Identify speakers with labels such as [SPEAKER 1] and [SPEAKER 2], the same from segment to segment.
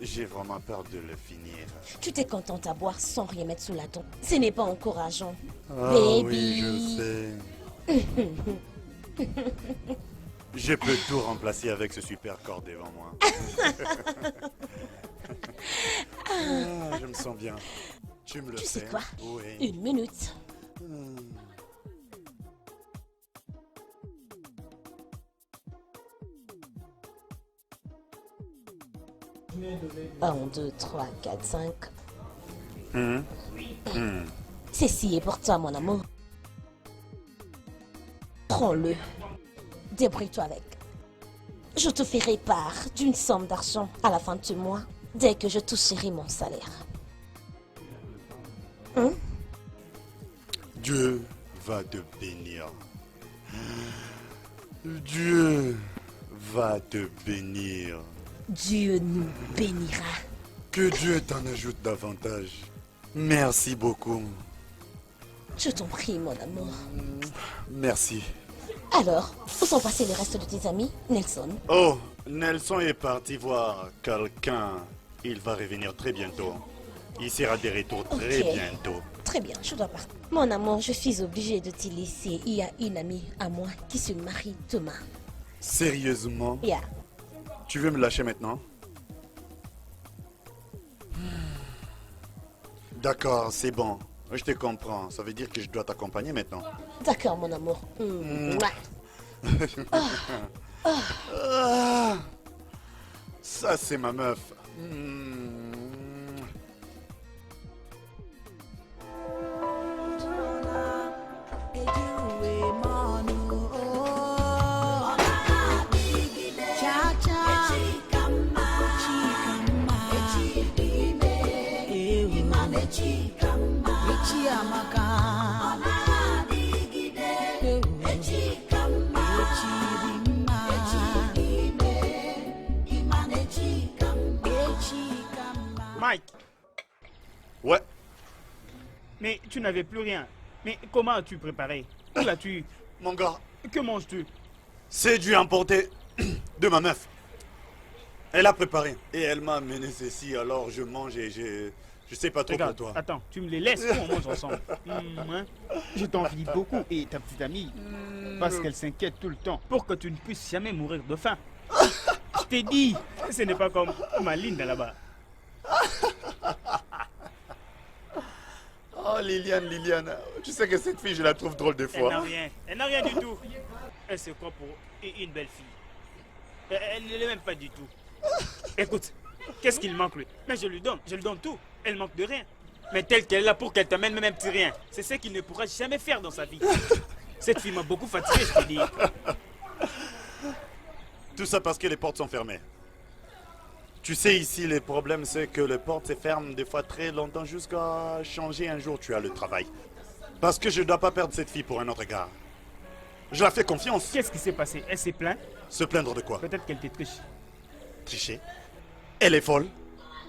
[SPEAKER 1] J'ai vraiment peur de le finir.
[SPEAKER 2] Tu t'es contente à boire sans rien mettre sous la dent. Ce n'est pas encourageant.
[SPEAKER 1] Ah oui, je
[SPEAKER 2] Baby.
[SPEAKER 1] sais. Je peux tout remplacer avec ce super corps devant moi. Ah, je me sens bien. Tu me le
[SPEAKER 2] Tu sais
[SPEAKER 1] fais?
[SPEAKER 2] quoi?
[SPEAKER 1] Oui.
[SPEAKER 2] Une minute.
[SPEAKER 1] Hmm.
[SPEAKER 2] 1, 2, 3, 4, 5.
[SPEAKER 1] Hmm. Hmm.
[SPEAKER 2] Ceci est pour toi, mon amour. Prends-le. Débrouille-toi avec. Je te ferai part d'une somme d'argent à la fin du mois, dès que je toucherai mon salaire.
[SPEAKER 1] Dieu va te bénir. Dieu va te bénir.
[SPEAKER 2] Dieu nous bénira.
[SPEAKER 1] Que Dieu t'en ajoute davantage. Merci beaucoup.
[SPEAKER 2] Je t'en prie, mon amour.
[SPEAKER 1] Merci.
[SPEAKER 2] Alors, où sont passés les restes de tes amis, Nelson?
[SPEAKER 1] Oh, Nelson est parti voir quelqu'un. Il va revenir très bientôt. Il sera de retour très
[SPEAKER 2] Ok.
[SPEAKER 1] bientôt.
[SPEAKER 2] Très bien, je dois partir. Mon amour, je suis obligée de te laisser. Il y a une amie à moi qui se marie demain.
[SPEAKER 1] Sérieusement,
[SPEAKER 2] Yeah.
[SPEAKER 1] tu veux me lâcher maintenant? D'accord, c'est bon. Je te comprends. Ça veut dire que je dois t'accompagner maintenant.
[SPEAKER 2] D'accord, mon amour. Mouah.
[SPEAKER 1] Ah, ça, c'est ma meuf.
[SPEAKER 3] Mike,
[SPEAKER 1] Ouais,
[SPEAKER 3] mais tu n'avais plus rien. Mais comment as-tu préparé? Où l'as-tu?
[SPEAKER 1] mon gars,
[SPEAKER 3] Que manges-tu?
[SPEAKER 1] c'est du emporté de ma meuf. Elle a préparé et elle m'a amené ceci, alors je mange et je sais pas trop
[SPEAKER 3] Regarde,
[SPEAKER 1] pour toi.
[SPEAKER 3] attends, tu me les laisses ou on mange ensemble? Hein? Je t'envie beaucoup et ta petite amie, parce qu'elle s'inquiète tout le temps pour que tu ne puisses jamais mourir de faim. Je t'ai dit, ce n'est pas comme ma Linda là-bas.
[SPEAKER 1] Oh Liliane, tu sais que cette fille, je la trouve drôle des fois.
[SPEAKER 3] Elle n'a rien du tout. Elle se croit pour une belle fille. Elle ne l'est même pas du tout. Écoute, qu'est-ce qu'il manque lui? Mais je lui donne tout. Elle manque de rien. Mais telle qu'elle est là pour qu'elle t'amène même un petit rien, c'est ce qu'il ne pourra jamais faire dans sa vie. Cette fille m'a beaucoup fatigué, je te dis.
[SPEAKER 1] Tout ça parce que les portes sont fermées. Tu sais, ici, le problème, c'est que les portes se ferment des fois très longtemps jusqu'à changer un jour, tu as le travail. Parce que je ne dois pas perdre cette fille pour un autre gars. Je la fais confiance.
[SPEAKER 3] Qu'est-ce qui s'est passé? Elle s'est plainte?
[SPEAKER 1] Se plaindre de quoi?
[SPEAKER 3] Peut-être qu'elle te triche.
[SPEAKER 1] Tricher? Elle est folle.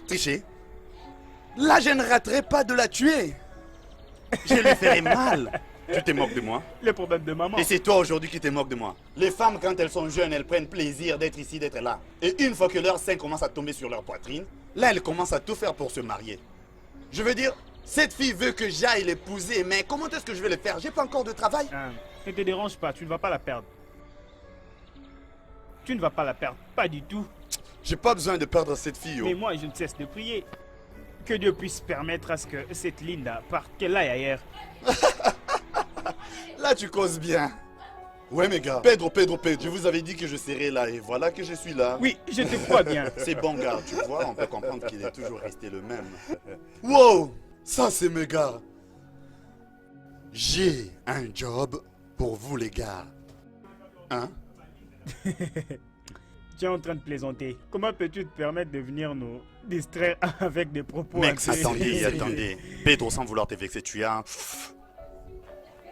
[SPEAKER 1] Tricher? Là, je ne raterai pas de la tuer. Je lui ferai mal. Tu te moques de moi?
[SPEAKER 3] Les problèmes de maman.
[SPEAKER 1] Et c'est toi aujourd'hui qui te moques de moi. Les femmes, quand elles sont jeunes, elles prennent plaisir d'être ici, d'être là. Et une fois que leur sein commence à tomber sur leur poitrine, là, elles commencent à tout faire pour se marier. Je veux dire, cette fille veut que j'aille l'épouser, mais comment est-ce que je vais le faire? J'ai pas encore de travail.
[SPEAKER 3] Ne te dérange pas, tu ne vas pas la perdre. Tu ne vas pas la perdre, pas du tout.
[SPEAKER 1] J'ai pas besoin de perdre cette fille.
[SPEAKER 3] Mais moi, je ne cesse de prier. Que Dieu puisse permettre à ce que cette Linda parte, qu'elle aille ailleurs.
[SPEAKER 1] Là, tu causes bien. Ouais, mes gars. Pedro, je vous avais dit que je serais là et voilà que je suis là.
[SPEAKER 3] Oui, je te crois bien.
[SPEAKER 1] C'est bon, gars, tu vois, on peut comprendre qu'il est toujours resté le même. Wow, ça c'est mes gars. J'ai un job pour vous, les gars. Hein?
[SPEAKER 3] Tu es en train de plaisanter. Comment peux-tu te permettre de venir nous distraire avec des propos
[SPEAKER 1] Mec,
[SPEAKER 3] assez-
[SPEAKER 1] attendez. Pedro, sans vouloir te vexer, tu as...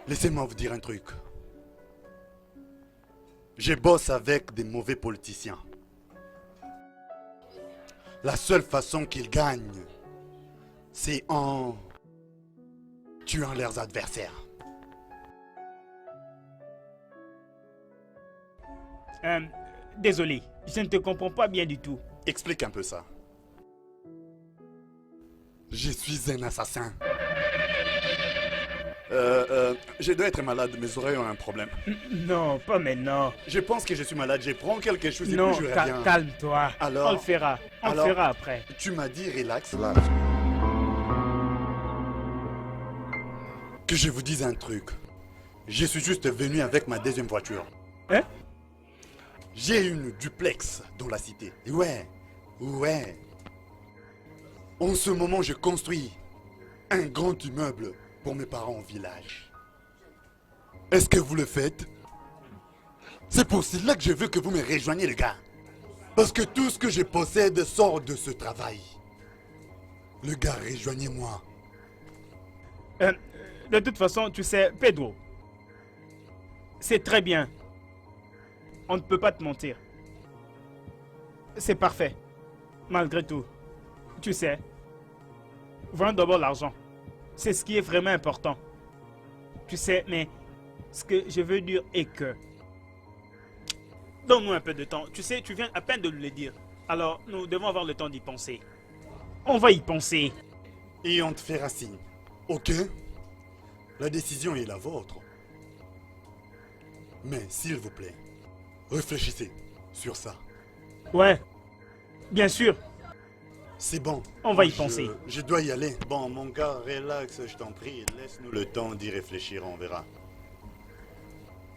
[SPEAKER 1] Laissez-moi vous dire un truc. Je bosse avec des mauvais politiciens. La seule façon qu'ils gagnent, c'est en tuant leurs adversaires.
[SPEAKER 3] Désolé, je ne te comprends pas bien du tout.
[SPEAKER 1] Explique un peu ça. Je suis un assassin. Je dois être malade, mes oreilles ont un problème.
[SPEAKER 3] Non, pas maintenant.
[SPEAKER 1] Je pense que je suis malade, je prends quelque chose et
[SPEAKER 3] Non,
[SPEAKER 1] puis je reviens.
[SPEAKER 3] calme-toi.
[SPEAKER 1] Alors,
[SPEAKER 3] on le fera. On le fera après.
[SPEAKER 1] Tu m'as dit relax. Que je vous dise un truc. Je suis juste venu avec ma deuxième voiture.
[SPEAKER 3] Hein?
[SPEAKER 1] J'ai une duplex dans la cité. Ouais. En ce moment, je construis un grand immeuble pour mes parents au village. Est-ce que vous le faites? C'est pour cela que je veux que vous me rejoigniez, les gars. Parce que tout ce que je possède sort de ce travail. Le gars, rejoignez-moi.
[SPEAKER 3] De toute façon, tu sais, Pedro, c'est très bien. On ne peut pas te mentir. C'est parfait. Malgré tout, tu sais, voyons d'abord l'argent. C'est ce qui est vraiment important. Tu sais, mais ce que je veux dire est que... Donne-nous un peu de temps. Tu sais, tu viens à peine de le dire. Alors, nous devons avoir le temps d'y penser. On va y penser.
[SPEAKER 1] Et on te fera signe. Ok? La décision est la vôtre. Mais s'il vous plaît, réfléchissez sur ça.
[SPEAKER 3] Ouais, bien sûr.
[SPEAKER 1] C'est bon.
[SPEAKER 3] On va y penser.
[SPEAKER 1] Je dois y aller. Bon, mon gars, relax, je t'en prie. Laisse-nous le temps d'y réfléchir, on verra.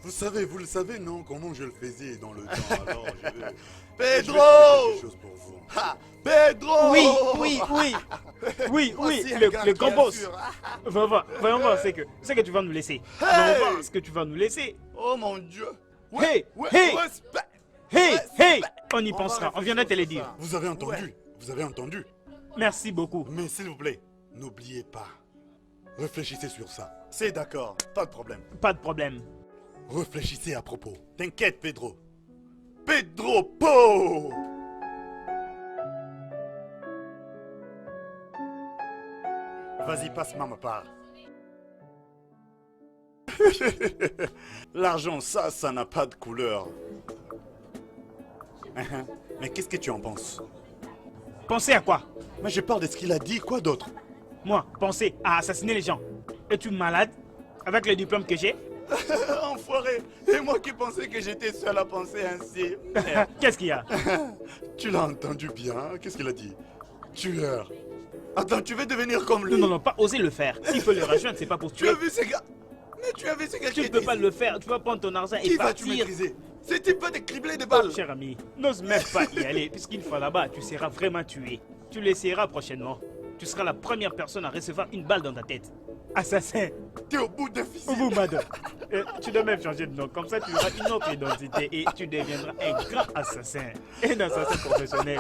[SPEAKER 1] Vous le savez, non? Comment je le faisais dans le temps, alors je vais... Pedro! Je vais faire quelque chose pour vous. Ha! Pedro!
[SPEAKER 3] Oui,
[SPEAKER 1] Voici un
[SPEAKER 3] le
[SPEAKER 1] gars
[SPEAKER 3] grand
[SPEAKER 1] qui
[SPEAKER 3] boss.
[SPEAKER 1] assure.
[SPEAKER 3] Voyons voir ce que tu vas nous laisser. Voyons voir ce que tu vas nous laisser.
[SPEAKER 1] Oh mon Dieu!
[SPEAKER 3] Hey,
[SPEAKER 1] respect!
[SPEAKER 3] hey, on y pensera, on viendra te le dire.
[SPEAKER 1] Vous avez entendu? Vous avez entendu?
[SPEAKER 3] Merci beaucoup.
[SPEAKER 1] Mais s'il vous plaît, n'oubliez pas. Réfléchissez sur ça. C'est d'accord, pas de problème.
[SPEAKER 3] Pas de problème.
[SPEAKER 1] Réfléchissez à propos. T'inquiète, Pedro. Pedro Po! Vas-y, passe-moi ma part. L'argent, ça n'a pas de couleur. Mais qu'est-ce que tu en penses?
[SPEAKER 3] Pensez à quoi?
[SPEAKER 1] Mais je parle de ce qu'il a dit, quoi d'autre?
[SPEAKER 3] Moi, penser à assassiner les gens. Es-tu malade? Avec le diplôme que j'ai?
[SPEAKER 1] Enfoiré! Et moi qui pensais que j'étais seul à penser ainsi.
[SPEAKER 3] Qu'est-ce qu'il y a?
[SPEAKER 1] Tu l'as entendu bien? Qu'est-ce qu'il a dit? Tueur. Attends, tu veux devenir comme lui?
[SPEAKER 3] Non, pas oser le faire. S'il peut le rejoindre, c'est pas pour
[SPEAKER 1] Tu
[SPEAKER 3] tuer.
[SPEAKER 1] as vu ces gars? Mais tu as vu ces gars
[SPEAKER 3] Tu ne peux pas le faire. Tu vas prendre ton argent et
[SPEAKER 1] Qui vas-tu
[SPEAKER 3] partir.
[SPEAKER 1] maîtriser? C'était pas des criblés de balles.
[SPEAKER 3] Cher ami, n'ose même pas y aller. Puisqu'une fois là-bas, tu seras vraiment tué. Tu l'essayeras prochainement. Tu seras la première personne à recevoir une balle dans ta tête. Assassin.
[SPEAKER 1] T'es au bout de fils.
[SPEAKER 3] Vous, madame. Tu dois même changer de nom. Comme ça, tu auras une autre identité et tu deviendras un grand assassin. Un assassin professionnel.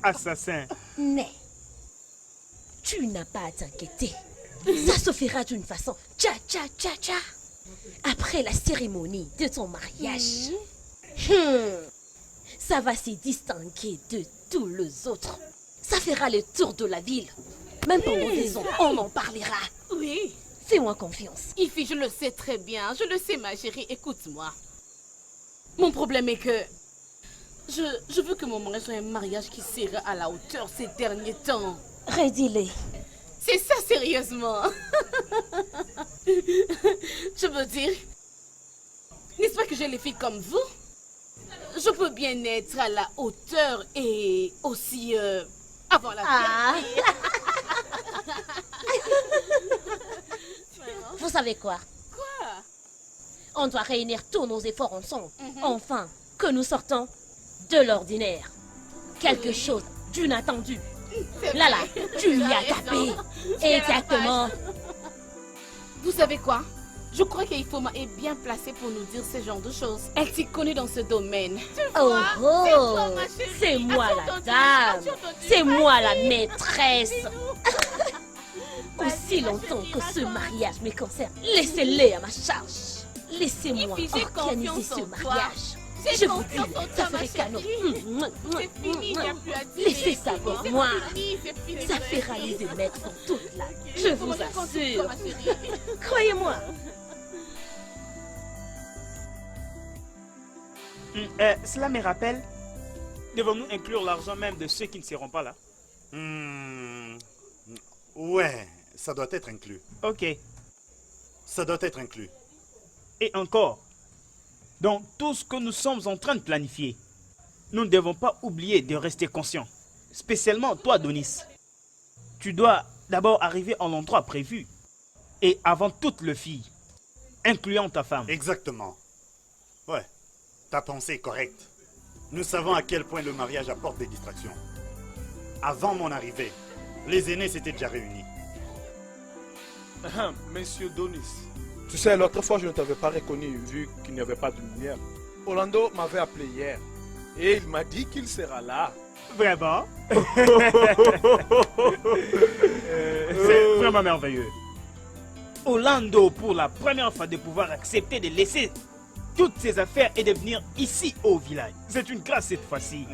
[SPEAKER 3] Assassin.
[SPEAKER 2] Mais, tu n'as pas à t'inquiéter. Ça se fera d'une façon tcha. Après la cérémonie de ton mariage. Ça va se distinguer de tous les autres. Ça fera le tour de la ville. Même pendant des ans, on en parlera.
[SPEAKER 4] Oui.
[SPEAKER 2] Fais-moi confiance.
[SPEAKER 4] Ify, je le sais très bien. Je le sais, ma chérie. Écoute-moi. Mon problème est que... Je veux que mon mariage soit un mariage qui sera à la hauteur ces derniers temps.
[SPEAKER 2] Redis-le.
[SPEAKER 4] C'est ça, sérieusement. Je veux dire... N'est-ce pas que j'ai les filles comme vous? Je peux bien être à la hauteur et aussi... avoir la fierté.
[SPEAKER 2] Vous savez quoi?
[SPEAKER 4] Quoi?
[SPEAKER 2] On doit réunir tous nos efforts ensemble. Enfin, que nous sortons de l'ordinaire. Quelque chose d'inattendu. Là, tu y as tapé. Exactement.
[SPEAKER 4] Vous savez quoi? Je crois qu'Ifoma est bien placée pour nous dire ce genre de choses. Elle s'y connaît dans ce domaine.
[SPEAKER 2] Oh, c'est moi la dame. C'est moi la maîtresse. Aussi longtemps que ce mariage me concerne, laissez-les à ma charge. Laissez-moi organiser ce mariage. Je vous dis, ça ferait canon. Laissez ça pour moi. Ça fera les émettre pour toute la vie. Je vous assure. Croyez-moi.
[SPEAKER 3] Cela me rappelle, devons-nous inclure l'argent même de ceux qui ne seront pas là?
[SPEAKER 1] Ouais, ça doit être inclus.
[SPEAKER 3] Ok.
[SPEAKER 1] Ça doit être inclus.
[SPEAKER 3] Et encore, dans tout ce que nous sommes en train de planifier, nous ne devons pas oublier de rester conscients. Spécialement toi, Donis. Tu dois d'abord arriver à l'endroit prévu. Et avant toute le fille, incluant ta femme.
[SPEAKER 1] Exactement. Ouais, ta pensée est correcte. Nous savons à quel point le mariage apporte des distractions. Avant mon arrivée, les aînés s'étaient déjà réunis.
[SPEAKER 5] Monsieur Donis, tu sais, l'autre fois, je ne t'avais pas reconnu vu qu'il n'y avait pas de lumière. Orlando m'avait appelé hier et il m'a dit qu'il sera là.
[SPEAKER 3] Vraiment? C'est vraiment merveilleux. Orlando, pour la première fois, de pouvoir accepter de laisser toutes ses affaires et de venir ici au village. C'est une grâce cette fois-ci.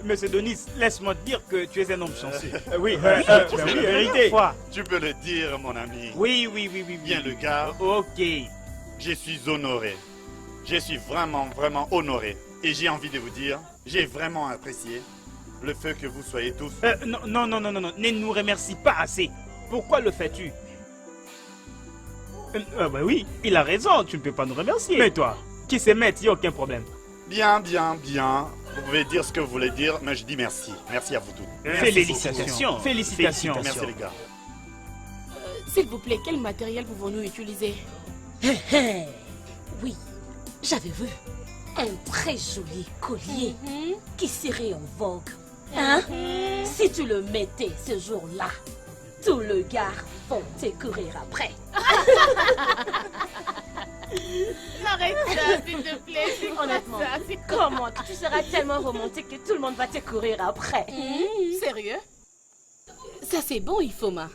[SPEAKER 3] Monsieur Donis, laisse-moi te dire que tu es un homme chanceux. Oui, vérité.
[SPEAKER 1] Tu peux le dire, mon ami.
[SPEAKER 3] Oui.
[SPEAKER 1] Bien le gars.
[SPEAKER 3] Ok.
[SPEAKER 1] Je suis honoré. Je suis vraiment honoré. Et j'ai envie de vous dire, j'ai vraiment apprécié le fait que vous soyez tous...
[SPEAKER 3] Non, ne nous remercie pas assez. Pourquoi le fais-tu? Bah oui, il a raison, tu ne peux pas nous remercier. Mais toi, qui se met, il n'y a aucun problème.
[SPEAKER 1] Bien. Vous pouvez dire ce que vous voulez dire, mais je dis merci. Merci à vous tous.
[SPEAKER 3] Félicitations. Félicitations.
[SPEAKER 1] Merci les gars.
[SPEAKER 4] S'il vous plaît, quel matériel pouvons-nous utiliser?
[SPEAKER 2] Oui, j'avais vu un très joli collier qui serait en vogue. Hein? Si tu le mettais ce jour-là, tout le gars vont te courir après.
[SPEAKER 4] Arrête ça, s'il te plaît.
[SPEAKER 2] Honnêtement, comment tu seras tellement romantique que tout le monde va te courir après?
[SPEAKER 4] Sérieux? Ça c'est bon, Ifoma.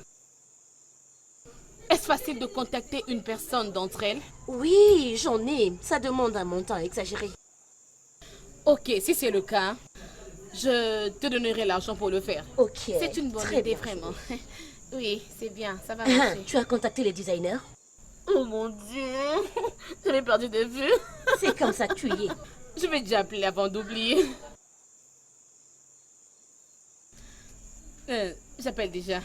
[SPEAKER 4] Est-ce facile de contacter une personne d'entre elles?
[SPEAKER 2] Oui, j'en ai. Ça demande un montant exagéré.
[SPEAKER 4] Ok, si c'est le cas, je te donnerai l'argent pour le faire.
[SPEAKER 2] Ok.
[SPEAKER 4] C'est une bonne
[SPEAKER 2] très
[SPEAKER 4] idée,
[SPEAKER 2] bien.
[SPEAKER 4] vraiment. Oui, c'est bien, ça va marcher.
[SPEAKER 2] Tu as contacté les designers?
[SPEAKER 4] Oh mon Dieu, je l'ai perdu de vue.
[SPEAKER 2] C'est comme ça que tu y es.
[SPEAKER 4] Je vais déjà appeler avant d'oublier. J'appelle déjà.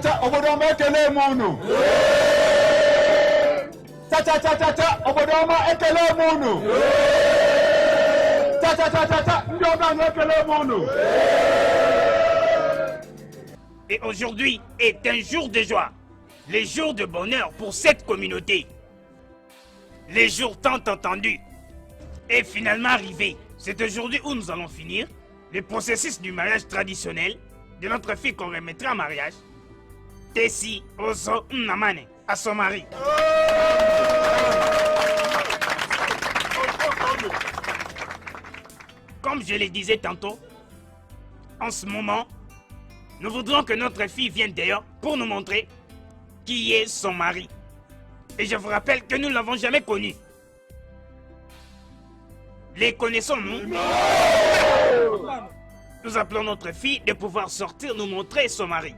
[SPEAKER 6] Cha obodoma ekele munu. Cha obodoma ekele munu. Cha ndoma ekele munu.
[SPEAKER 3] Et aujourd'hui est un jour de joie, les jours de bonheur pour cette communauté. Les jours tant entendus est finalement arrivé. C'est aujourd'hui où nous allons finir le processus du mariage traditionnel de notre fille qu'on remettra en mariage, Tessie Ozo Nnamane, à son mari. Comme je le disais tantôt, en ce moment, nous voudrons que notre fille vienne d'ailleurs pour nous montrer qui est son mari. Et je vous rappelle que nous ne l'avons jamais connu. Les connaissons-nous? Nous appelons notre fille de pouvoir sortir nous montrer son mari.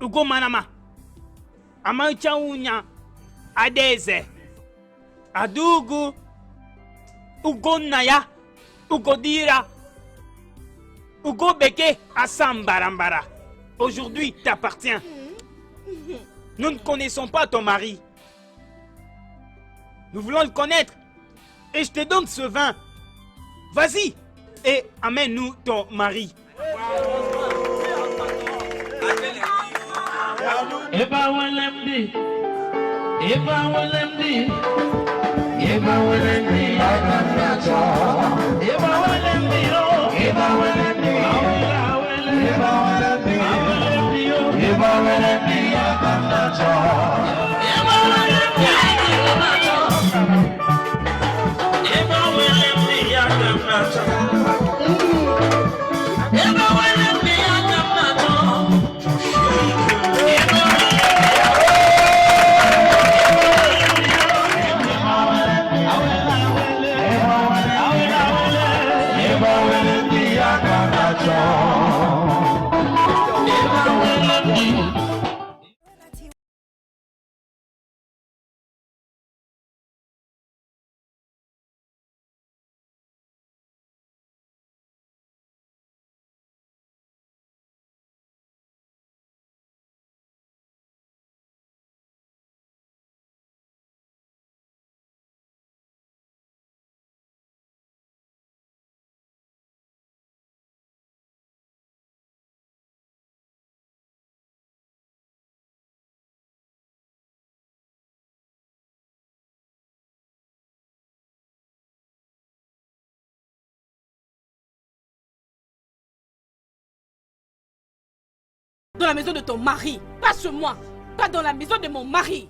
[SPEAKER 3] Ugo manama, amancha unya, adeze, adugu, ugo naya, ugo dira, ugo beke, asambarambara. Aujourd'hui t'appartient. Nous ne connaissons pas ton mari. Nous voulons le connaître. Et je te donne ce vin. Vas-y et amène-nous ton mari.
[SPEAKER 7] Eba walemdi, Eba walemdi, Eba walemdi, Eba walemdi, Eba walemdi, Eba walemdi, Eba walemdi,
[SPEAKER 4] Dans la maison de ton mari, pas chez moi, pas dans la maison de mon mari.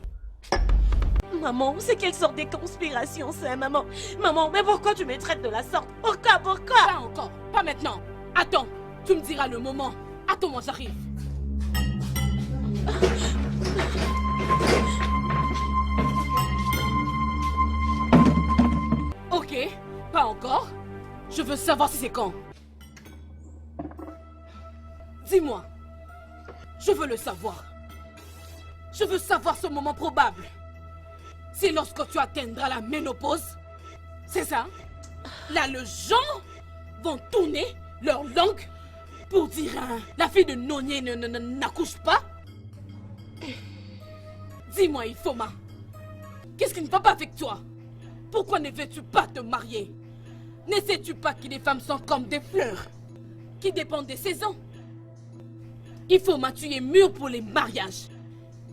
[SPEAKER 2] Maman, c'est quelle sorte de conspiration ça, maman? Maman, mais pourquoi tu me traites de la sorte? Pourquoi?
[SPEAKER 4] Pas encore, pas maintenant. Attends, tu me diras le moment. Attends, moi j'arrive. Ok, pas encore. Je veux savoir si c'est quand. Dis-moi. Je veux le savoir. Je veux savoir ce moment probable. C'est lorsque tu atteindras la ménopause. C'est ça? Là, les gens vont tourner leur langue pour dire la fille de Nonier n'accouche pas. Dis-moi, Ifoma, qu'est-ce qui ne va pas avec toi? Pourquoi ne veux-tu pas te marier? Ne sais-tu pas que les femmes sont comme des fleurs qui dépendent des saisons? Il faut tu es mûr pour les mariages.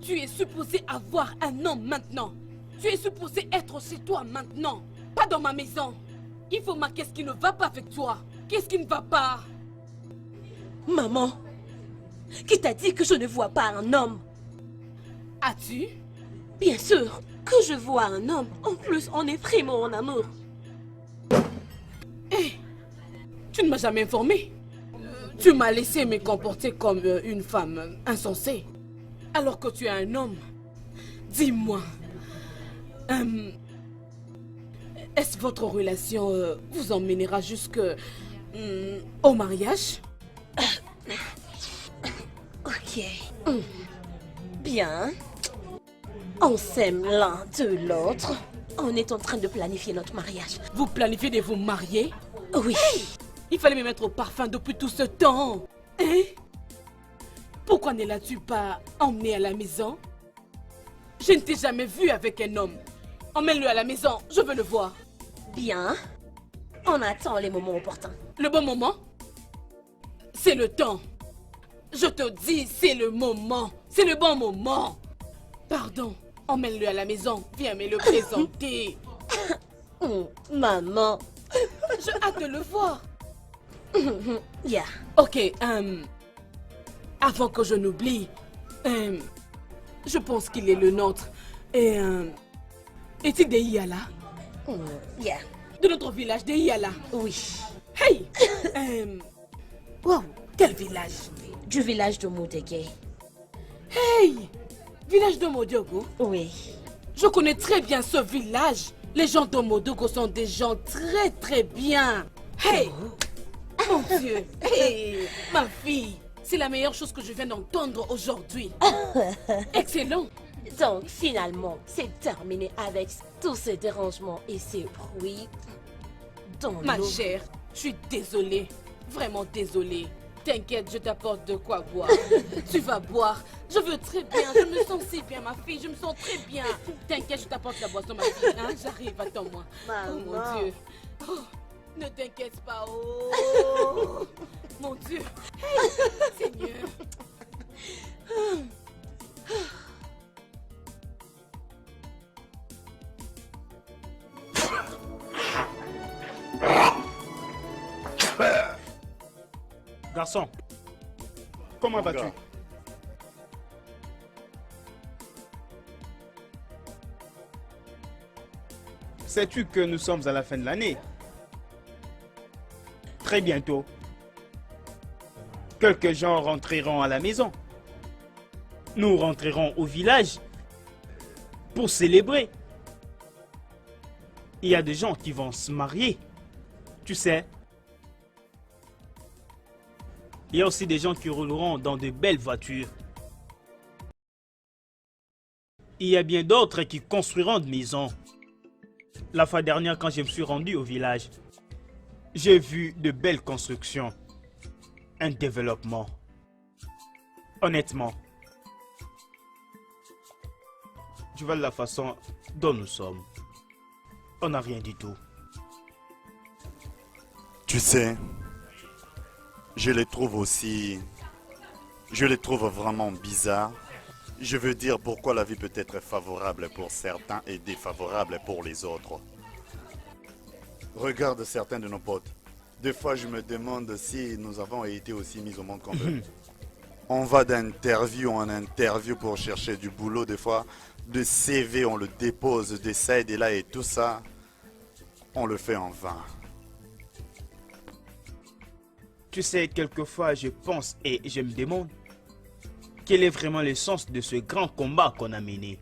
[SPEAKER 4] Tu es supposé avoir un homme maintenant. Tu es supposé être chez toi maintenant, pas dans ma maison. Il faut qu'est-ce qui ne va pas avec toi? Qu'est-ce qui ne va pas?
[SPEAKER 2] Maman, qui t'a dit que je ne vois pas un homme?
[SPEAKER 4] As-tu?
[SPEAKER 2] Bien sûr que je vois un homme. En plus, on est vraiment en amour.
[SPEAKER 4] Tu ne m'as jamais informé. Tu m'as laissé me comporter comme une femme insensée. Alors que tu es un homme. Dis-moi. Est-ce votre relation vous emmènera jusque au mariage?
[SPEAKER 2] Ok. Bien. On s'aime l'un de l'autre. On est en train de planifier notre mariage.
[SPEAKER 4] Vous planifiez de vous marier?
[SPEAKER 2] Oui.
[SPEAKER 4] Il fallait me mettre au parfum depuis tout ce temps. Hein? Pourquoi ne l'as-tu pas emmené à la maison? Je ne t'ai jamais vu avec un homme. Emmène-le à la maison, je veux le voir.
[SPEAKER 2] Bien. On attend les moments opportuns.
[SPEAKER 4] Le bon moment? C'est le temps. Je te dis, c'est le moment. C'est le bon moment. Pardon, emmène-le à la maison. Viens me le présenter.
[SPEAKER 2] Maman.
[SPEAKER 4] J'ai hâte de le voir.
[SPEAKER 2] Yeah.
[SPEAKER 4] Ok, avant que je n'oublie, je pense qu'il est le nôtre. Et, est-il des Iala?
[SPEAKER 2] Yeah.
[SPEAKER 4] De notre village des Iala?
[SPEAKER 2] Oui.
[SPEAKER 4] Hey! Wow, quel village?
[SPEAKER 2] Du village de Moudégué.
[SPEAKER 4] Hey! Village de Modiogo?
[SPEAKER 2] Oui.
[SPEAKER 4] Je connais très bien ce village. Les gens de Modogo sont des gens très très bien. Hey! Mon Dieu! Hey! Ma fille! C'est la meilleure chose que je viens d'entendre aujourd'hui. Excellent!
[SPEAKER 2] Donc finalement, c'est terminé avec tous ces dérangements et ces bruits dans
[SPEAKER 4] Ma
[SPEAKER 2] l'eau.
[SPEAKER 4] chère, je suis désolée. Vraiment désolée. T'inquiète, je t'apporte de quoi boire. Tu vas boire. Je veux très bien. Je me sens si bien, ma fille. Je me sens très bien. T'inquiète, je t'apporte la boisson, ma fille. Hein? J'arrive, attends-moi. Oh mon Dieu. Oh, ne t'inquiète pas. Oh, mon Dieu. Hey, Seigneur.
[SPEAKER 3] Garçon, comment vas-tu?
[SPEAKER 1] gars.
[SPEAKER 3] Sais-tu que nous sommes à la fin de l'année? Très bientôt, quelques gens rentreront à la maison. Nous rentrerons au village pour célébrer. Il y a des gens qui vont se marier, tu sais. Il y a aussi des gens qui rouleront dans de belles voitures. Il y a bien d'autres qui construiront de maisons. La fois dernière, quand je me suis rendu au village, j'ai vu de belles constructions. Un développement. Honnêtement, tu vois la façon dont nous sommes. On n'a rien du tout.
[SPEAKER 1] Tu sais, je les trouve aussi... Je les trouve vraiment bizarres. Je veux dire pourquoi la vie peut être favorable pour certains et défavorable pour les autres. Regarde certains de nos potes. Des fois, je me demande si nous avons été aussi mis au monde comme eux. On va d'interview en interview pour chercher du boulot. Des fois, de CV, on le dépose de ça et de là et tout ça. On le fait en vain.
[SPEAKER 3] Tu sais, quelquefois, je pense et je me demande quel est vraiment le sens de ce grand combat qu'on a mené.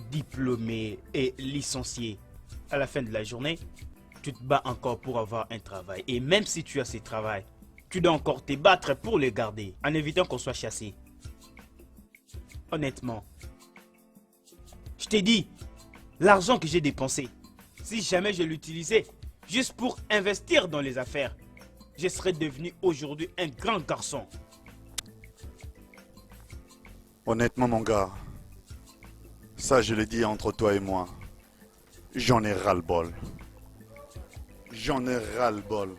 [SPEAKER 3] Diplômé et licencié. À la fin de la journée, tu te bats encore pour avoir un travail. Et même si tu as ce travail, tu dois encore te battre pour le garder, en évitant qu'on soit chassé. Honnêtement, je t'ai dit, l'argent que j'ai dépensé, si jamais je l'utilisais juste pour investir dans les affaires, je serais devenu aujourd'hui un grand garçon.
[SPEAKER 1] Honnêtement, mon gars, ça je le dis entre toi et moi. J'en ai ras-le-bol. J'en ai ras-le-bol.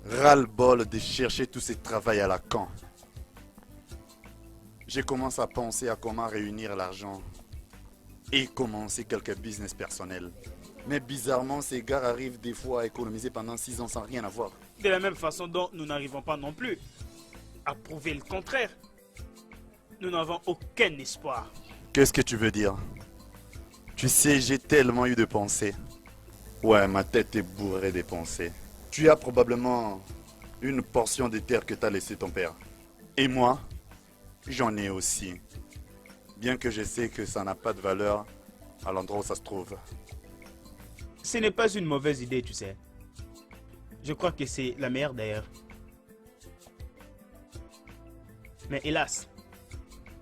[SPEAKER 1] Ras-le-bol de chercher tous ces travails à la con. J'ai commencé à penser à comment réunir l'argent et commencer quelques business personnels. Mais bizarrement, ces gars arrivent des fois à économiser pendant 6 ans sans rien avoir.
[SPEAKER 3] De la même façon dont nous n'arrivons pas non plus à prouver le contraire. Nous n'avons aucun espoir.
[SPEAKER 1] Qu'est-ce que tu veux dire? Tu sais, j'ai tellement eu de pensées. Ouais, ma tête est bourrée de pensées. Tu as probablement une portion de terre que t'as laissé ton père. Et moi, j'en ai aussi. Bien que je sais que ça n'a pas de valeur à l'endroit où ça se trouve.
[SPEAKER 3] Ce n'est pas une mauvaise idée, tu sais. Je crois que c'est la meilleure d'ailleurs. Mais hélas,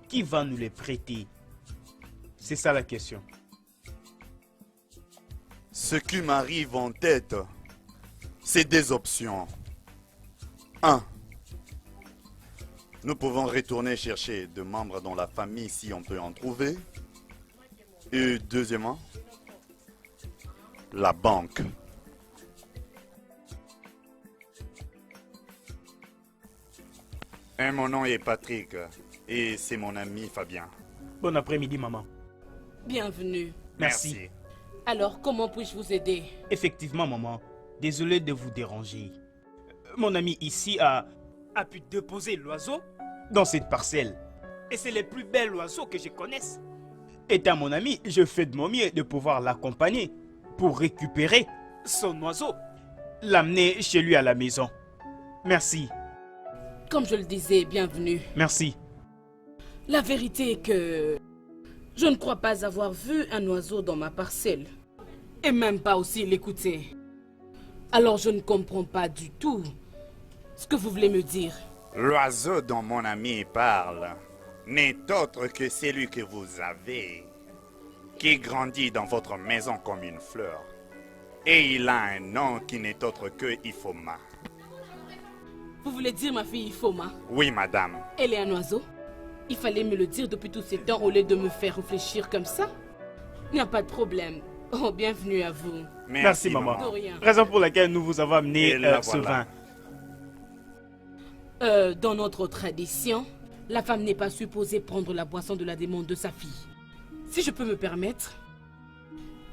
[SPEAKER 3] qui va nous les prêter? C'est ça la question.
[SPEAKER 1] Ce qui m'arrive en tête, c'est des options. 1. Nous pouvons retourner chercher des membres dans la famille si on peut en trouver. Et deuxièmement, la banque. Et mon nom est Patrick et c'est mon ami Fabien.
[SPEAKER 3] Bon après-midi, maman.
[SPEAKER 4] Bienvenue.
[SPEAKER 3] Merci.
[SPEAKER 4] Alors, comment puis-je vous aider?
[SPEAKER 3] Effectivement, maman. Désolé de vous déranger. Mon ami ici a pu déposer l'oiseau dans cette parcelle. Et c'est le plus bel oiseau que je connaisse. Étant mon ami, je fais de mon mieux de pouvoir l'accompagner pour récupérer son oiseau, l'amener chez lui à la maison. Merci.
[SPEAKER 4] Comme je le disais, bienvenue.
[SPEAKER 3] Merci.
[SPEAKER 4] La vérité est que je ne crois pas avoir vu un oiseau dans ma parcelle. Et même pas aussi l'écouter. Alors je ne comprends pas du tout ce que vous voulez me dire.
[SPEAKER 1] L'oiseau dont mon ami parle n'est autre que celui que vous avez, qui grandit dans votre maison comme une fleur. Et il a un nom qui n'est autre que Ifoma.
[SPEAKER 4] Vous voulez dire ma fille Ifoma?
[SPEAKER 1] Oui, madame.
[SPEAKER 4] Elle est un oiseau? Il fallait me le dire depuis tous ces temps au lieu de me faire réfléchir comme ça. Il n'y a pas de problème. Oh, bienvenue à vous.
[SPEAKER 3] Merci, maman.
[SPEAKER 4] De rien.
[SPEAKER 3] Raison pour laquelle nous vous avons amené
[SPEAKER 1] Et là,
[SPEAKER 3] ce
[SPEAKER 1] voilà.
[SPEAKER 3] vin.
[SPEAKER 4] Dans notre tradition, la femme n'est pas supposée prendre la boisson de la demande de sa fille. Si je peux me permettre,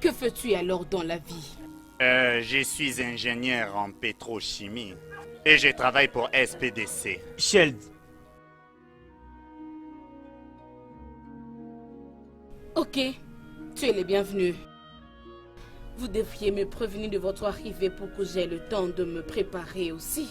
[SPEAKER 4] que fais-tu alors dans la vie?
[SPEAKER 1] Je suis ingénieur en pétrochimie et je travaille pour SPDC.
[SPEAKER 3] Sheld,
[SPEAKER 4] Ok, tu es les bienvenus. Vous devriez me prévenir de votre arrivée pour que j'aie le temps de me préparer aussi.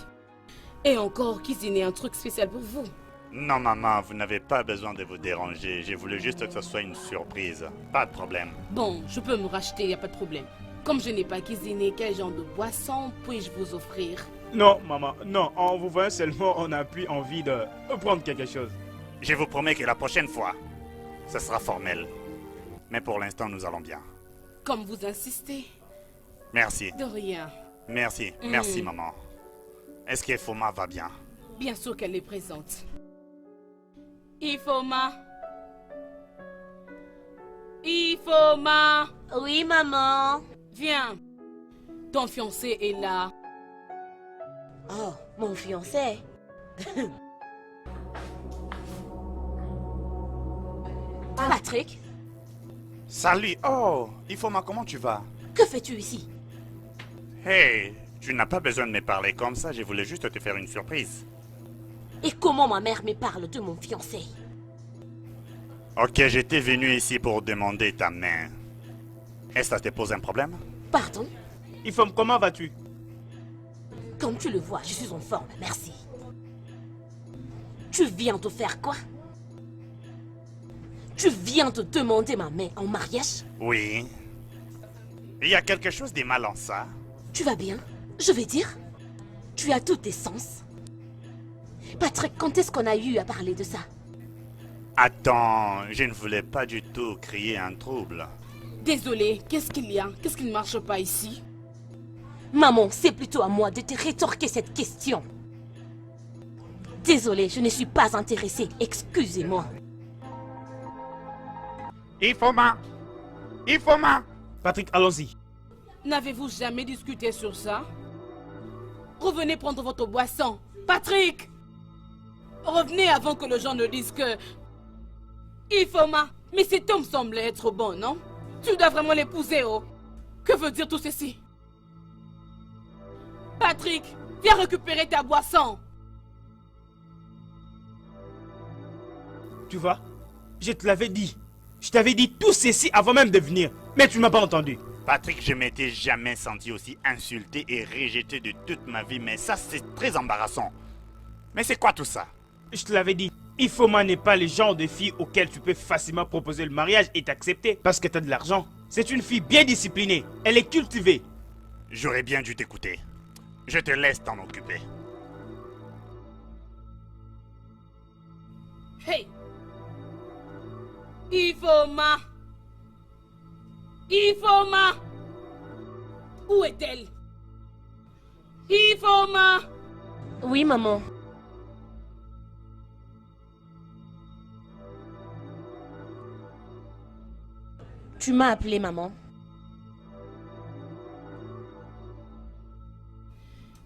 [SPEAKER 4] Et encore cuisiner un truc spécial pour vous.
[SPEAKER 1] Non, maman, vous n'avez pas besoin de vous déranger. J'ai voulu juste que ce soit une surprise. Pas de problème.
[SPEAKER 4] Bon, je peux me racheter, il n'y a pas de problème. Comme je n'ai pas cuisiné, quel genre de boisson puis-je vous offrir?
[SPEAKER 3] non, maman, non. En vous voyant seulement, on n'a plus envie de prendre quelque chose.
[SPEAKER 1] Je vous promets que la prochaine fois, ce sera formel. Mais pour l'instant, nous allons bien.
[SPEAKER 4] Comme vous insistez.
[SPEAKER 1] Merci.
[SPEAKER 4] De rien.
[SPEAKER 1] Merci. Merci, maman. Est-ce que Foma va bien?
[SPEAKER 4] Bien sûr qu'elle est présente. Ifoma. Ifoma.
[SPEAKER 2] Oui, maman.
[SPEAKER 4] Viens. Ton fiancé est là.
[SPEAKER 2] Oh, mon fiancé. Patrick,
[SPEAKER 1] Salut. Oh, Ifoma, comment tu vas?
[SPEAKER 2] que fais-tu ici?
[SPEAKER 1] Hey, tu n'as pas besoin de me parler comme ça. Je voulais juste te faire une surprise.
[SPEAKER 2] Et comment ma mère me parle de mon fiancé?
[SPEAKER 1] Ok, j'étais venu ici pour demander ta main. Est-ce que ça te pose un problème?
[SPEAKER 2] Pardon?
[SPEAKER 3] Ifom, comment vas-tu?
[SPEAKER 2] Comme tu le vois, je suis en forme, merci. Tu viens de faire quoi? Tu viens de demander ma main en mariage?
[SPEAKER 1] Oui. Il y a quelque chose de mal en ça.
[SPEAKER 2] Tu vas bien? Je vais dire. Tu as tous tes sens. Patrick, quand est-ce qu'on a eu à parler de ça?
[SPEAKER 1] Attends, je ne voulais pas du tout créer un trouble.
[SPEAKER 4] Désolé, qu'est-ce qu'il y a? Qu'est-ce qui ne marche pas ici?
[SPEAKER 2] Maman, c'est plutôt à moi de te rétorquer cette question. Désolée, je ne suis pas intéressée. Excusez-moi.
[SPEAKER 1] Ifoma, Ifoma!
[SPEAKER 3] Patrick, allons-y.
[SPEAKER 4] N'avez-vous jamais discuté sur ça? Revenez prendre votre boisson. Patrick! Revenez avant que les gens ne disent que... Ifoma, mais cet homme semble être bon, non? Tu dois vraiment l'épouser, oh. Que veut dire tout ceci? Patrick, viens récupérer ta boisson.
[SPEAKER 3] Tu vois, je te l'avais dit. Je t'avais dit tout ceci avant même de venir. Mais tu ne m'as pas entendu.
[SPEAKER 1] Patrick, je m'étais jamais senti aussi insulté et rejeté de toute ma vie, mais ça, c'est très embarrassant. Mais c'est quoi tout ça?
[SPEAKER 3] Je te l'avais dit. Ifoma n'est pas le genre de fille auquel tu peux facilement proposer le mariage et t'accepter parce que tu as de l'argent. C'est une fille bien disciplinée. Elle est cultivée.
[SPEAKER 1] J'aurais bien dû t'écouter. Je te laisse t'en occuper.
[SPEAKER 4] Hey! Ifoma! Ifoma! Où est-elle? Ifoma!
[SPEAKER 2] Oui, maman. Tu m'as appelé, maman.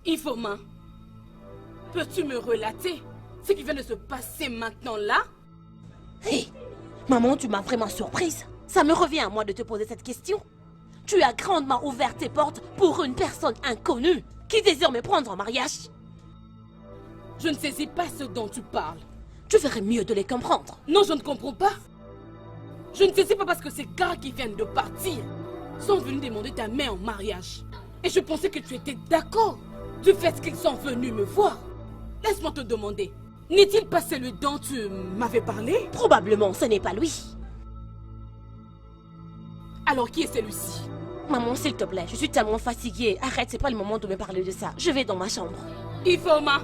[SPEAKER 4] Ifoma, peux-tu me relater ce qui vient de se passer maintenant là?
[SPEAKER 2] Hé, maman, tu m'as vraiment surprise. Ça me revient à moi de te poser cette question. Tu as grandement ouvert tes portes pour une personne inconnue qui désire me prendre en mariage.
[SPEAKER 4] Je ne saisis pas ce dont tu parles.
[SPEAKER 2] Tu ferais mieux de les comprendre.
[SPEAKER 4] Non, je ne comprends pas. Je ne saisis pas parce que ces gars qui viennent de partir sont venus demander ta main en mariage. Et je pensais que tu étais d'accord du fait qu'ils sont venus me voir. Laisse-moi te demander, n'est-il pas celui dont tu m'avais parlé?
[SPEAKER 2] Probablement, ce n'est pas lui.
[SPEAKER 4] Alors qui est celui-ci?
[SPEAKER 2] Maman, s'il te plaît, je suis tellement fatiguée. Arrête, c'est pas le moment de me parler de ça. Je vais dans ma chambre.
[SPEAKER 4] Ifoma!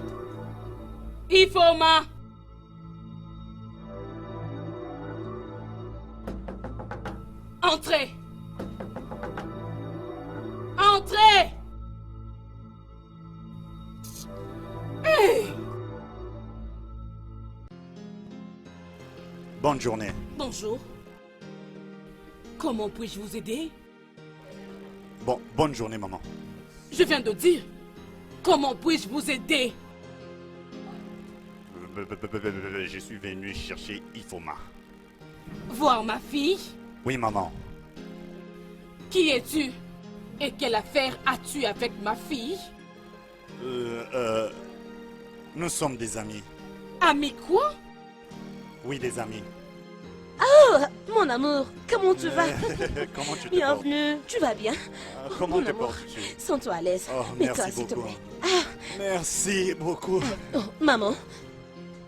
[SPEAKER 4] Ifoma! Entrez! Entrez! Hey!
[SPEAKER 1] Bonne journée.
[SPEAKER 4] Bonjour. Comment puis-je vous aider?
[SPEAKER 1] Bonne journée, maman.
[SPEAKER 4] Je viens de dire. Comment puis-je vous aider?
[SPEAKER 1] Je suis venu chercher Ifoma.
[SPEAKER 4] Voir ma fille?
[SPEAKER 1] Oui, maman.
[SPEAKER 4] Qui es-tu? Et quelle affaire as-tu avec ma fille?
[SPEAKER 1] Nous sommes des amis.
[SPEAKER 4] Amis quoi?
[SPEAKER 1] Oui, des amis.
[SPEAKER 2] Oh, mon amour, comment tu vas?
[SPEAKER 1] Comment tu te portes?
[SPEAKER 2] Bienvenue, tu vas bien?
[SPEAKER 1] Comment
[SPEAKER 2] Mon
[SPEAKER 1] te
[SPEAKER 2] amour,
[SPEAKER 1] portes-tu?
[SPEAKER 2] sens-toi à l'aise.
[SPEAKER 1] Oh,
[SPEAKER 2] Mets-toi,
[SPEAKER 1] merci
[SPEAKER 2] s'il te
[SPEAKER 1] beaucoup.
[SPEAKER 2] plaît.
[SPEAKER 1] Merci beaucoup.
[SPEAKER 2] Oh, maman,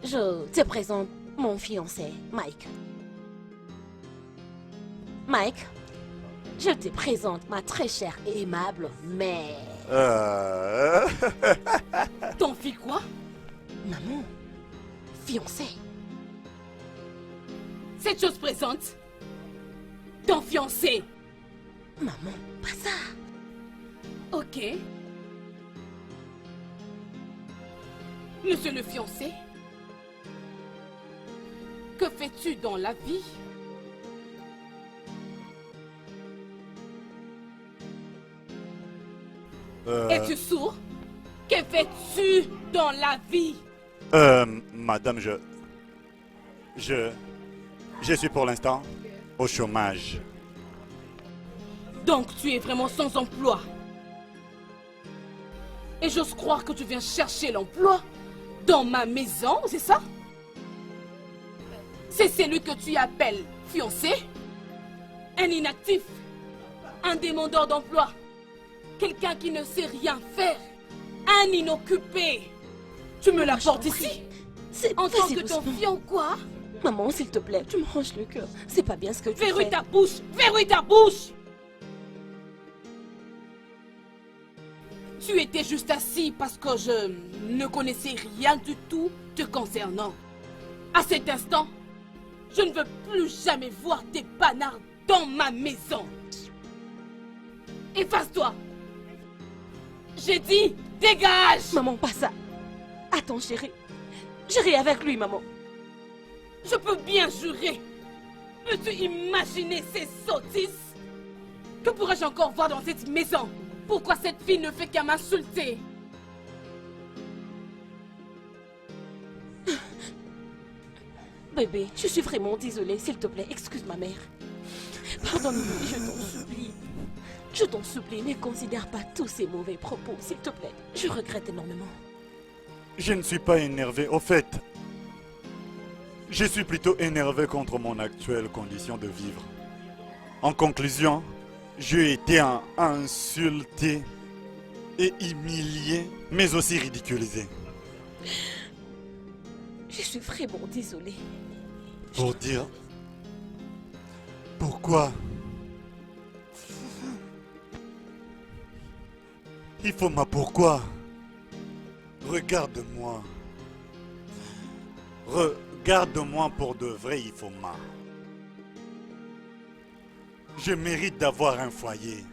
[SPEAKER 2] je te présente mon fiancé, Mike. Mike, je te présente ma très chère et aimable mère.
[SPEAKER 4] Ton fille quoi?
[SPEAKER 2] Maman, fiancé.
[SPEAKER 4] Cette chose présente? Ton fiancé?
[SPEAKER 2] Maman, pas ça.
[SPEAKER 4] Ok. Monsieur le fiancé? Que fais-tu dans la vie? Es-tu sourd? Que fais-tu dans la vie?
[SPEAKER 1] Madame, je suis pour l'instant au chômage.
[SPEAKER 4] Donc tu es vraiment sans emploi. Et j'ose croire que tu viens chercher l'emploi dans ma maison, c'est ça? C'est celui que tu appelles fiancé? Un inactif? Un demandeur d'emploi? Quelqu'un qui ne sait rien faire? Un inoccupé? Tu me l'apportes ici?
[SPEAKER 2] C'est
[SPEAKER 4] En tant
[SPEAKER 2] vas-y,
[SPEAKER 4] que ton
[SPEAKER 2] doucement.
[SPEAKER 4] fiant quoi?
[SPEAKER 2] Maman, s'il te plaît, tu me ranges le cœur. C'est pas bien ce que tu
[SPEAKER 4] Verrouille
[SPEAKER 2] fais.
[SPEAKER 4] ta bouche! Verrouille ta bouche! Tu étais juste assis parce que je ne connaissais rien du tout te concernant. À cet instant, je ne veux plus jamais voir tes panards dans ma maison. Efface-toi! J'ai dit, dégage!
[SPEAKER 2] Maman, pas ça. Attends, chérie. J'irai avec lui, maman.
[SPEAKER 4] Je peux bien jurer. Peux-tu imaginer ces sottises? Que pourrais-je encore voir dans cette maison? Pourquoi cette fille ne fait qu'à m'insulter?
[SPEAKER 2] Bébé, je suis vraiment désolée. S'il te plaît, excuse ma mère. Pardonne-moi, je t'en supplie. Je t'en supplie, ne considère pas tous ces mauvais propos, s'il te plaît. Je regrette énormément.
[SPEAKER 1] Je ne suis pas énervé. Au fait, je suis plutôt énervé contre mon actuelle condition de vivre. En conclusion, j'ai été insulté et humilié, mais aussi ridiculisé.
[SPEAKER 2] Je suis vraiment désolée.
[SPEAKER 1] Pour dire pourquoi Ifoma, pourquoi? Regarde-moi. Regarde-moi pour de vrai, Ifoma. Je mérite d'avoir un foyer.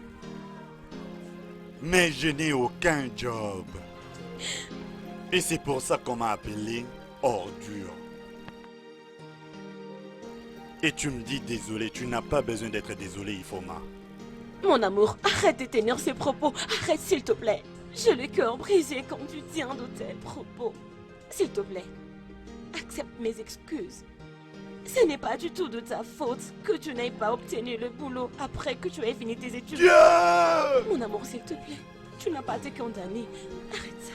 [SPEAKER 1] Mais je n'ai aucun job. Et c'est pour ça qu'on m'a appelé ordure. Et tu me dis désolé, tu n'as pas besoin d'être désolé, Ifoma.
[SPEAKER 2] Mon amour, arrête de tenir ces propos. Arrête, s'il te plaît. J'ai le cœur brisé quand tu tiens de tels propos. S'il te plaît, accepte mes excuses. Ce n'est pas du tout de ta faute que tu n'aies pas obtenu le boulot après que tu aies fini tes études. Mon amour, s'il te plaît, tu n'as pas été condamné. Arrête ça.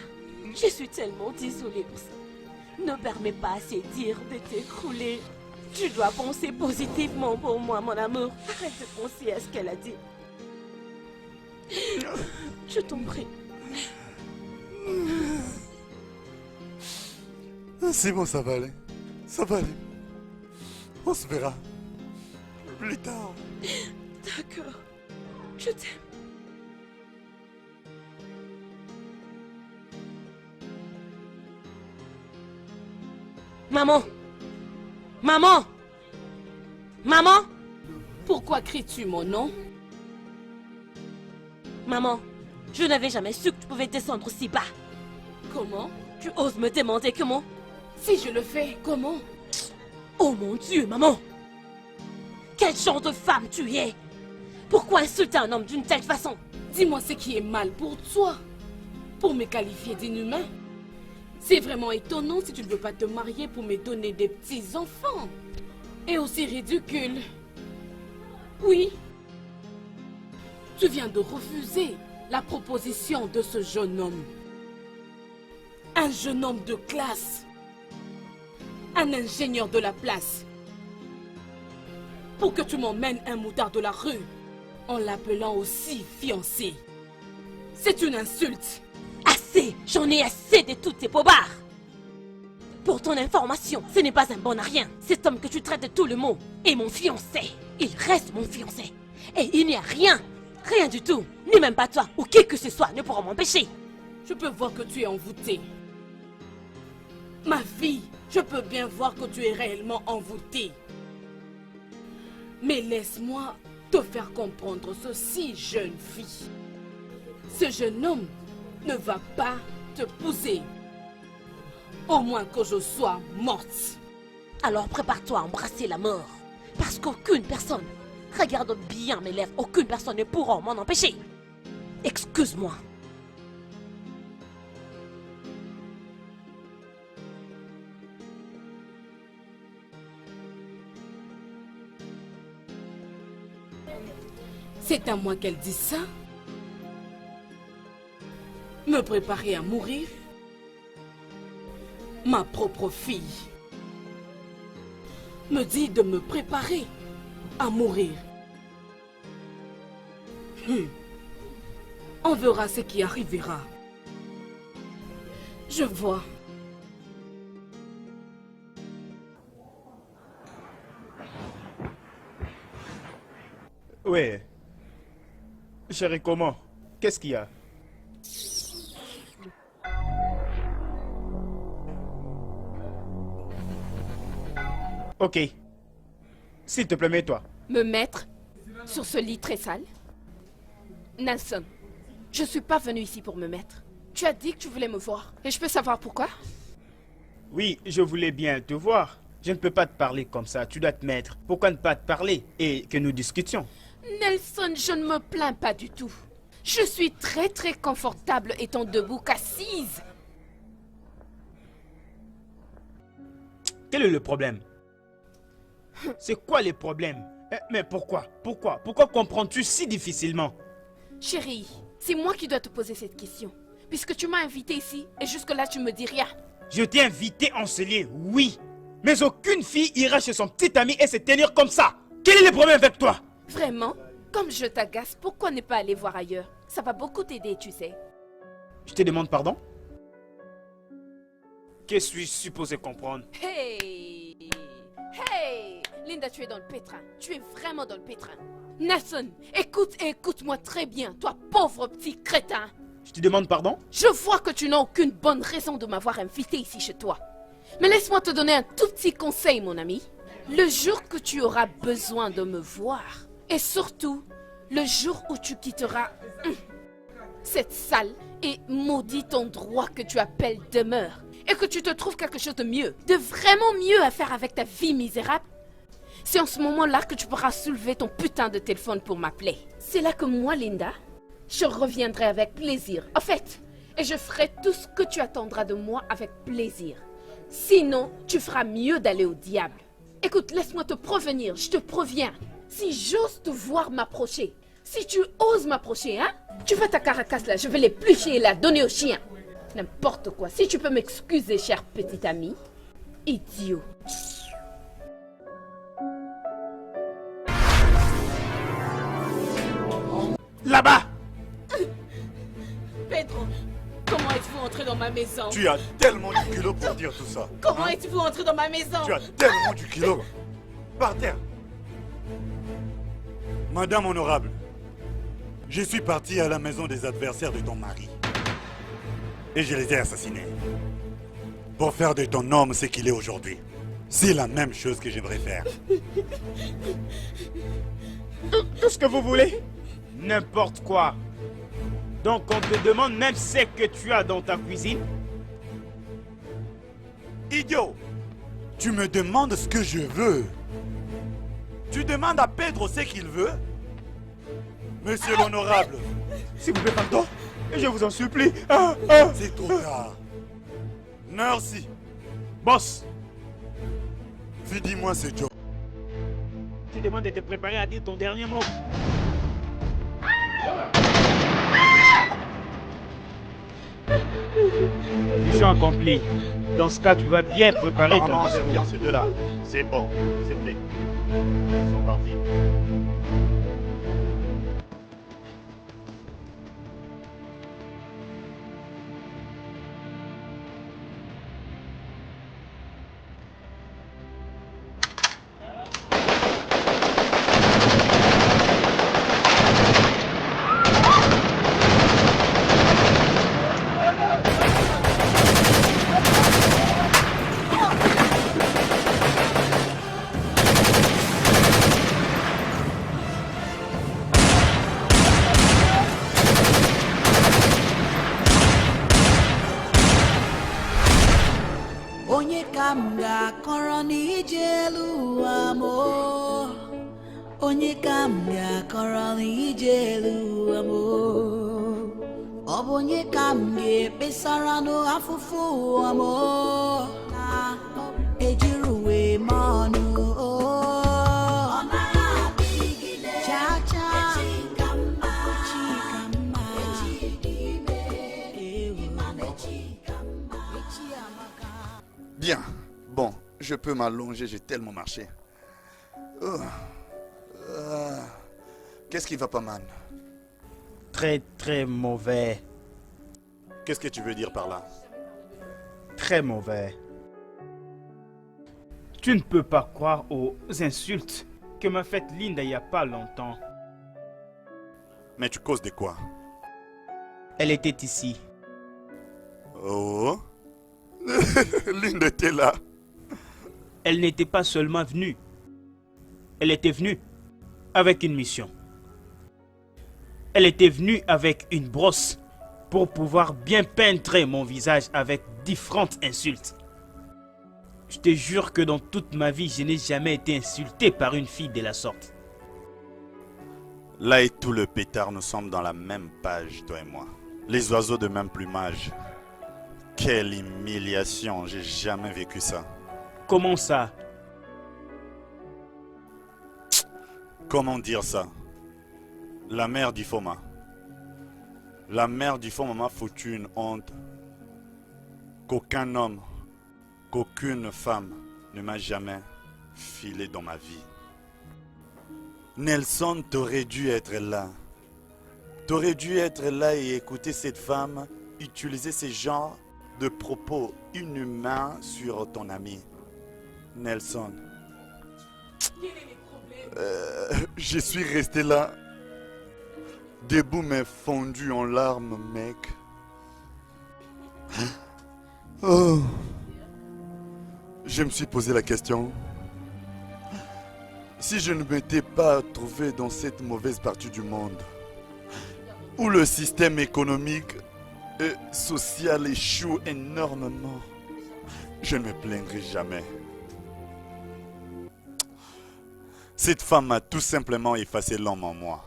[SPEAKER 2] Je suis tellement désolée pour ça. Ne permets pas à ces dires de t'écrouler. Tu dois penser positivement pour moi, mon amour. Arrête de penser à ce qu'elle a dit. Je t'en prie.
[SPEAKER 1] C'est bon, ça va aller. Ça va aller. On se verra. Plus tard.
[SPEAKER 2] D'accord. Je t'aime. Maman! Maman! Maman!
[SPEAKER 4] Pourquoi cries-tu mon nom?
[SPEAKER 2] Maman, je n'avais jamais su que tu pouvais descendre aussi bas.
[SPEAKER 4] Comment?
[SPEAKER 2] Tu oses me demander comment?
[SPEAKER 4] Si je le fais, comment?
[SPEAKER 2] Oh mon Dieu, maman! Quel genre de femme tu es? Pourquoi insulter un homme d'une telle façon?
[SPEAKER 4] Dis-moi ce qui est mal pour toi. Pour me qualifier d'inhumain. C'est vraiment étonnant si tu ne veux pas te marier pour me donner des petits-enfants. Et aussi ridicule. Oui. Tu viens de refuser la proposition de ce jeune homme. Un jeune homme de classe. Un ingénieur de la place. Pour que tu m'emmènes un moutard de la rue en l'appelant aussi fiancé. C'est une insulte.
[SPEAKER 2] Assez! J'en ai assez de toutes tes bobards! Pour ton information, ce n'est pas un bon à rien. Cet homme que tu traites de tout le monde est mon fiancé. Il reste mon fiancé. Et il n'y a rien, rien du tout, ni même pas toi ou qui que ce soit ne pourra m'empêcher.
[SPEAKER 4] Je peux voir que tu es envoûtée. Ma fille, je peux bien voir que tu es réellement envoûtée. Mais laisse-moi te faire comprendre ceci, jeune fille. Ce jeune homme ne va pas te pousser. Au moins que je sois morte.
[SPEAKER 2] Alors prépare-toi à embrasser la mort. Parce qu'aucune personne, regarde bien mes lèvres, aucune personne ne pourra m'en empêcher. Excuse-moi.
[SPEAKER 4] C'est à moi qu'elle dit ça? Me préparer à mourir? Ma propre fille me dit de me préparer à mourir. On verra ce qui arrivera. Je vois.
[SPEAKER 3] Ouais. Chérie, comment? Qu'est-ce qu'il y a? Ok. S'il te plaît, mets-toi.
[SPEAKER 8] Me mettre sur ce lit très sale? Nelson, je suis pas venue ici pour me mettre. Tu as dit que tu voulais me voir. Et je peux savoir pourquoi?
[SPEAKER 3] Oui, je voulais bien te voir. Je ne peux pas te parler comme ça. Tu dois te mettre. Pourquoi ne pas te parler et que nous discutions?
[SPEAKER 8] Nelson, je ne me plains pas du tout. Je suis très très confortable étant debout qu'assise.
[SPEAKER 3] Quel est le problème? C'est quoi les problèmes? Mais pourquoi? Pourquoi comprends-tu si difficilement?
[SPEAKER 8] Chérie, c'est moi qui dois te poser cette question. Puisque tu m'as invité ici et jusque-là tu me dis rien.
[SPEAKER 3] Je t'ai invité en ce lieu, oui. Mais aucune fille ira chez son petit ami et se tenir comme ça. Quel est le problème avec toi?
[SPEAKER 8] Vraiment? Comme je t'agace, pourquoi ne pas aller voir ailleurs? Ça va beaucoup t'aider, tu sais.
[SPEAKER 3] Je te demande pardon? Qu'est-ce que suis-je supposé comprendre?
[SPEAKER 8] Hey! Hey! Linda, tu es dans le pétrin. Tu es vraiment dans le pétrin. Nelson, écoute-moi très bien, toi pauvre petit crétin.
[SPEAKER 3] Je te demande pardon?
[SPEAKER 8] Je vois que tu n'as aucune bonne raison de m'avoir invité ici chez toi. Mais laisse-moi te donner un tout petit conseil, mon ami. Le jour que tu auras besoin de me voir, et surtout, le jour où tu quitteras cette salle et maudit endroit que tu appelles demeure, et que tu te trouves quelque chose de mieux, de vraiment mieux à faire avec ta vie misérable, c'est en ce moment-là que tu pourras soulever ton putain de téléphone pour m'appeler. C'est là que moi, Linda, je reviendrai avec plaisir. En fait, et je ferai tout ce que tu attendras de moi avec plaisir. Sinon, tu feras mieux d'aller au diable. Écoute, laisse-moi te prévenir, je te préviens. Si j'ose te voir m'approcher, si tu oses m'approcher, hein, tu fais ta caracasse là, je vais l'éplucher et la donner au chien. N'importe quoi, si tu peux m'excuser, cher petit ami. Idiot.
[SPEAKER 3] Là-bas!
[SPEAKER 4] Pedro, comment êtes-vous entré dans ma maison?
[SPEAKER 1] Tu as tellement du culot pour dire tout ça.
[SPEAKER 4] Comment
[SPEAKER 1] hein?
[SPEAKER 4] êtes-vous entré dans ma maison?
[SPEAKER 1] Tu as tellement du culot. Par terre. Madame honorable, je suis parti à la maison des adversaires de ton mari. Et je les ai assassinés. Pour faire de ton homme ce qu'il est aujourd'hui. C'est la même chose que j'aimerais faire.
[SPEAKER 3] Tout ce que vous voulez? N'importe quoi. Donc on te demande même ce que tu as dans ta cuisine?
[SPEAKER 1] Idiot! Tu me demandes ce que je veux. Tu demandes à Pedro ce qu'il veut? Monsieur l'honorable.
[SPEAKER 3] S'il vous plaît, pardon. Je vous en supplie.
[SPEAKER 1] C'est trop tard. Merci.
[SPEAKER 3] Boss,
[SPEAKER 1] Dis-moi ce job.
[SPEAKER 3] je te demande de te préparer à dire ton dernier mot. Mission accomplie. Dans ce cas, tu vas bien préparer ton...
[SPEAKER 1] Non, c'est bien ces deux-là. C'est bon, s'il te plaît. Ils sont partis.
[SPEAKER 9] Onye ka m ga-akọrọ n'ije elu ụwa m o? Onye ka m ga-akọrọ n'ije elu ụwa m o? Ọ bụ onye ka m ga-ekpesara n'afụfụ ụwa m o? Na ejiri uwe m ọnụ o? Ọ naghị adịgide cha-cha, echi ka mma, echi dị ime, ịma na echi ka mma, echi amaka.
[SPEAKER 1] Bien. Bon, je peux m'allonger, j'ai tellement marché. Qu'est-ce qui va pas, man?
[SPEAKER 3] Très très mauvais.
[SPEAKER 1] Qu'est-ce que tu veux dire par là?
[SPEAKER 3] Très mauvais. Tu ne peux pas croire aux insultes que m'a fait Linda il n'y a pas longtemps.
[SPEAKER 1] Mais tu causes de quoi?
[SPEAKER 3] Elle était ici.
[SPEAKER 1] Oh? Linda était là.
[SPEAKER 3] Elle n'était pas seulement venue. Elle était venue avec une mission. Elle était venue avec une brosse pour pouvoir bien peindre mon visage avec différentes insultes. Je te jure que dans toute ma vie, je n'ai jamais été insulté par une fille de la sorte.
[SPEAKER 1] Là et tout le pétard, nous sommes dans la même page, toi et moi. Les oiseaux de même plumage. Quelle humiliation, j'ai jamais vécu ça.
[SPEAKER 3] Comment ça?
[SPEAKER 1] Comment dire ça? La mère d'Ifoma. La mère d'Ifoma m'a foutu une honte qu'aucun homme, qu'aucune femme ne m'a jamais filé dans ma vie. Nelson, t'aurais dû être là. T'aurais dû être là et écouter cette femme utiliser ces genres de propos inhumains sur ton ami. Nelson. Je suis resté là, debout mais fondu en larmes, mec. Oh. Je me suis posé la question. Si je ne m'étais pas trouvé dans cette mauvaise partie du monde, où le système économique et social échoue énormément, je ne me plaindrai jamais. Cette femme a tout simplement effacé l'homme en moi.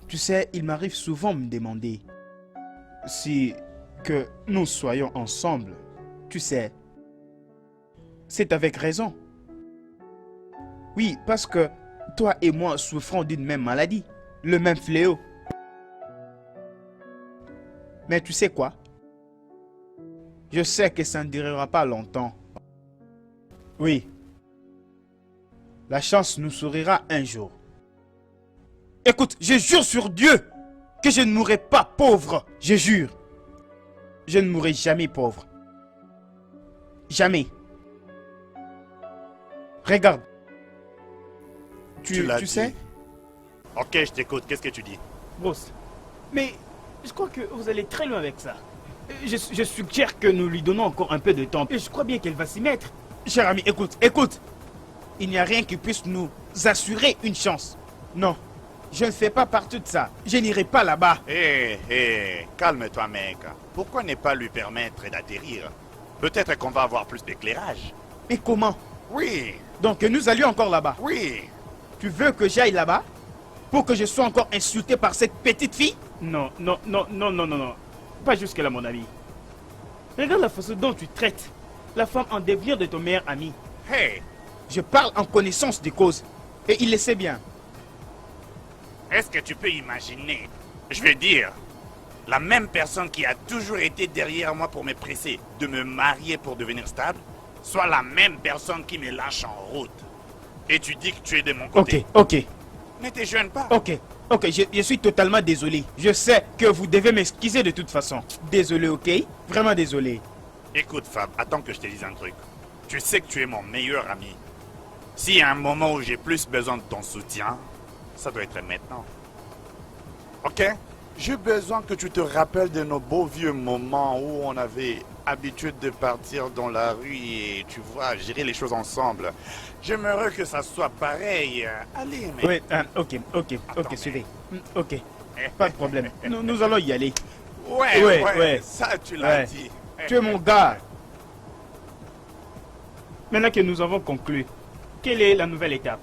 [SPEAKER 10] Tu sais, il m'arrive souvent de me demander si que nous soyons ensemble. Tu sais, c'est avec raison. Oui, parce que toi et moi souffrons d'une même maladie, le même fléau. Mais tu sais quoi? Je sais que ça ne durera pas longtemps. Oui. La chance nous sourira un jour. Écoute, je jure sur Dieu que je ne mourrai pas pauvre. Je jure. Je ne mourrai jamais pauvre. Jamais. Regarde. Tu sais?
[SPEAKER 1] Ok, je t'écoute. Qu'est-ce que tu dis?
[SPEAKER 3] Boss, mais je crois que vous allez très loin avec ça. Je suggère que nous lui donnons encore un peu de temps. Et je crois bien qu'elle va s'y mettre.
[SPEAKER 10] Cher ami, écoute. Il n'y a rien qui puisse nous assurer une chance. Non, je ne fais pas partie de ça. Je n'irai pas là-bas.
[SPEAKER 1] Calme-toi, mec. Pourquoi ne pas lui permettre d'atterrir? Peut-être qu'on va avoir plus d'éclairage.
[SPEAKER 10] Mais comment?
[SPEAKER 1] Oui.
[SPEAKER 10] Donc nous allions encore là-bas?
[SPEAKER 1] Oui.
[SPEAKER 10] Tu veux que j'aille là-bas pour que je sois encore insulté par cette petite fille?
[SPEAKER 3] Non. Pas jusque-là, mon ami. Regarde la façon dont tu traites la femme en devenir de ton meilleur ami.
[SPEAKER 1] Hey!
[SPEAKER 10] Je parle en connaissance de cause. Et il le sait bien.
[SPEAKER 1] Est-ce que tu peux imaginer, je veux dire, la même personne qui a toujours été derrière moi pour me presser de me marier pour devenir stable, soit la même personne qui me lâche en route. Et tu dis que tu es de mon côté.
[SPEAKER 10] Ok.
[SPEAKER 1] Ne te gêne pas.
[SPEAKER 10] Ok, je suis totalement désolé. Je sais que vous devez m'excuser de toute façon. Désolé, ok? Vraiment désolé.
[SPEAKER 1] Écoute, Fab, attends que je te dise un truc. Tu sais que tu es mon meilleur ami. S'il y a un moment où j'ai plus besoin de ton soutien, ça doit être maintenant. Ok? J'ai besoin que tu te rappelles de nos beaux vieux moments où on avait habitude de partir dans la rue et, tu vois, gérer les choses ensemble. J'aimerais que ça soit pareil. Allez, mais...
[SPEAKER 10] Oui, ok, suivez. Ok, pas de problème. Nous allons y aller.
[SPEAKER 1] Ouais. Ça, tu l'as dit.
[SPEAKER 10] Tu es mon gars.
[SPEAKER 3] Maintenant que nous avons conclu, quelle est la nouvelle étape?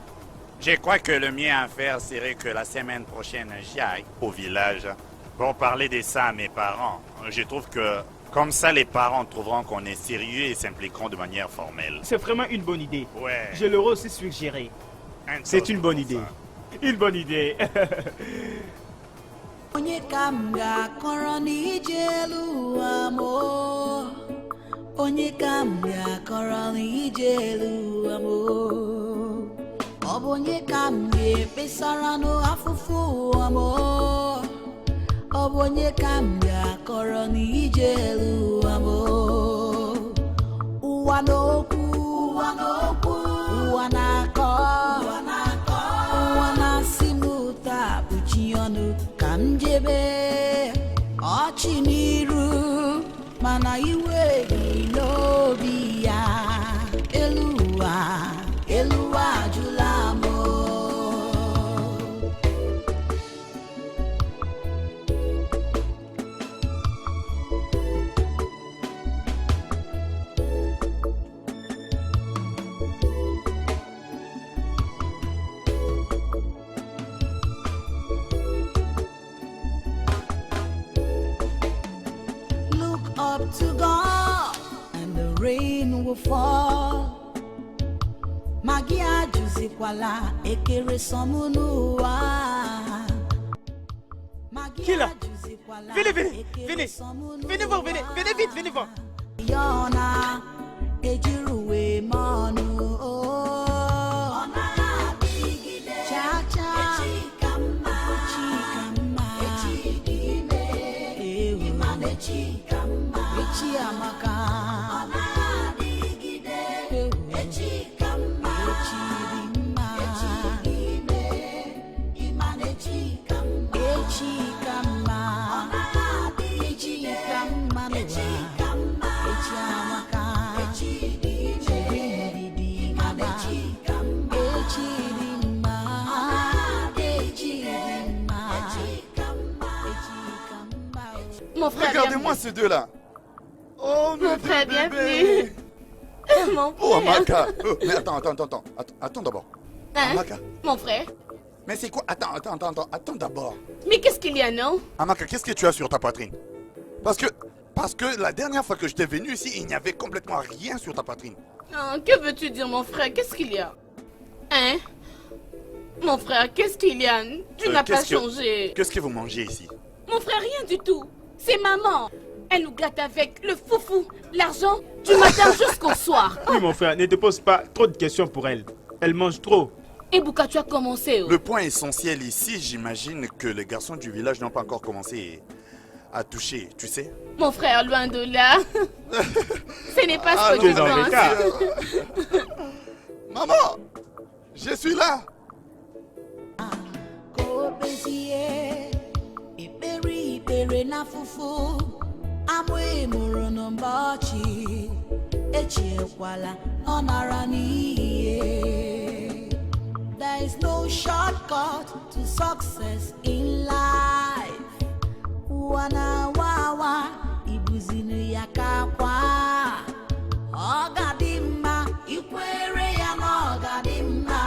[SPEAKER 1] Je crois que le mieux à faire serait que la semaine prochaine, j'aille au village pour parler de ça à mes parents. Je trouve que comme ça, les parents trouveront qu'on est sérieux et s'impliqueront de manière formelle.
[SPEAKER 3] C'est vraiment une bonne idée.
[SPEAKER 1] Ouais.
[SPEAKER 3] Je leur ai aussi suggéré.
[SPEAKER 10] C'est une bonne idée.
[SPEAKER 3] Une bonne idée.
[SPEAKER 9] Onye ka m ga-akọrọ n'ije elu ụwa m o? Onye ka m ga-akọrọ n'ije elu ụwa m o? Ọ bụ onye ka m ga-ekpesara n'afụfụ ụwa m o? Ọ bụ onye ka m ga-akọrọ n'ije elu ụwa m o? Ụwa n'okwu, ụwa na-akọ, ụwa na-asị m taa kpuchi ọnụ ka m jebe ọchị n'iru mana iwe dị n'obi ya. Elu ụwa ajụla m o. rain will fall. Magia juzikwala ekere somunua.
[SPEAKER 3] Qui est là? Venez, venez, venez. Venez voir, venez, venez vite, venez voir.
[SPEAKER 9] Yona ejiruwe monu. Cha cha. Echikama. Echikama. Echiamaka.
[SPEAKER 8] Mon frère,
[SPEAKER 1] Regardez-moi ces deux-là. Oh,
[SPEAKER 8] mon frère, bienvenue. Mon frère.
[SPEAKER 1] Oh, Amaka. Mais attends d'abord.
[SPEAKER 8] Hein?
[SPEAKER 1] Amaka.
[SPEAKER 8] Mon frère.
[SPEAKER 1] Mais c'est quoi? Attends d'abord.
[SPEAKER 8] Mais qu'est-ce qu'il y a, non?
[SPEAKER 1] Amaka, qu'est-ce que tu as sur ta poitrine? Parce que la dernière fois que j'étais venu ici, il n'y avait complètement rien sur ta poitrine.
[SPEAKER 8] Oh, que veux-tu dire, mon frère? Qu'est-ce qu'il y a? Hein? Mon frère, qu'est-ce qu'il y a? Tu n'as pas changé.
[SPEAKER 1] Qu'est-ce que vous mangez ici?
[SPEAKER 8] Mon frère, rien du tout. C'est maman. Elle nous gâte avec le foufou, l'argent, du matin jusqu'au soir.
[SPEAKER 3] Oui, mon frère, ne te pose pas trop de questions pour elle. Elle mange trop.
[SPEAKER 8] Et Bouka, tu as commencé.
[SPEAKER 1] Le point essentiel ici, j'imagine que les garçons du village n'ont pas encore commencé à toucher, tu sais?
[SPEAKER 8] Mon frère, loin de là. Ce n'est pas ce que tu penses.
[SPEAKER 1] Maman, je suis là.
[SPEAKER 9] Iberi na fufu amwe mụrụ n'ụbọchị echiekwala ọ nara n'ihe. There is no shortcut to success in life. Wana wawa ibuzinu ya kakwa. Ọ ga-adị mma ikwere ya na ọ ga-adị mma.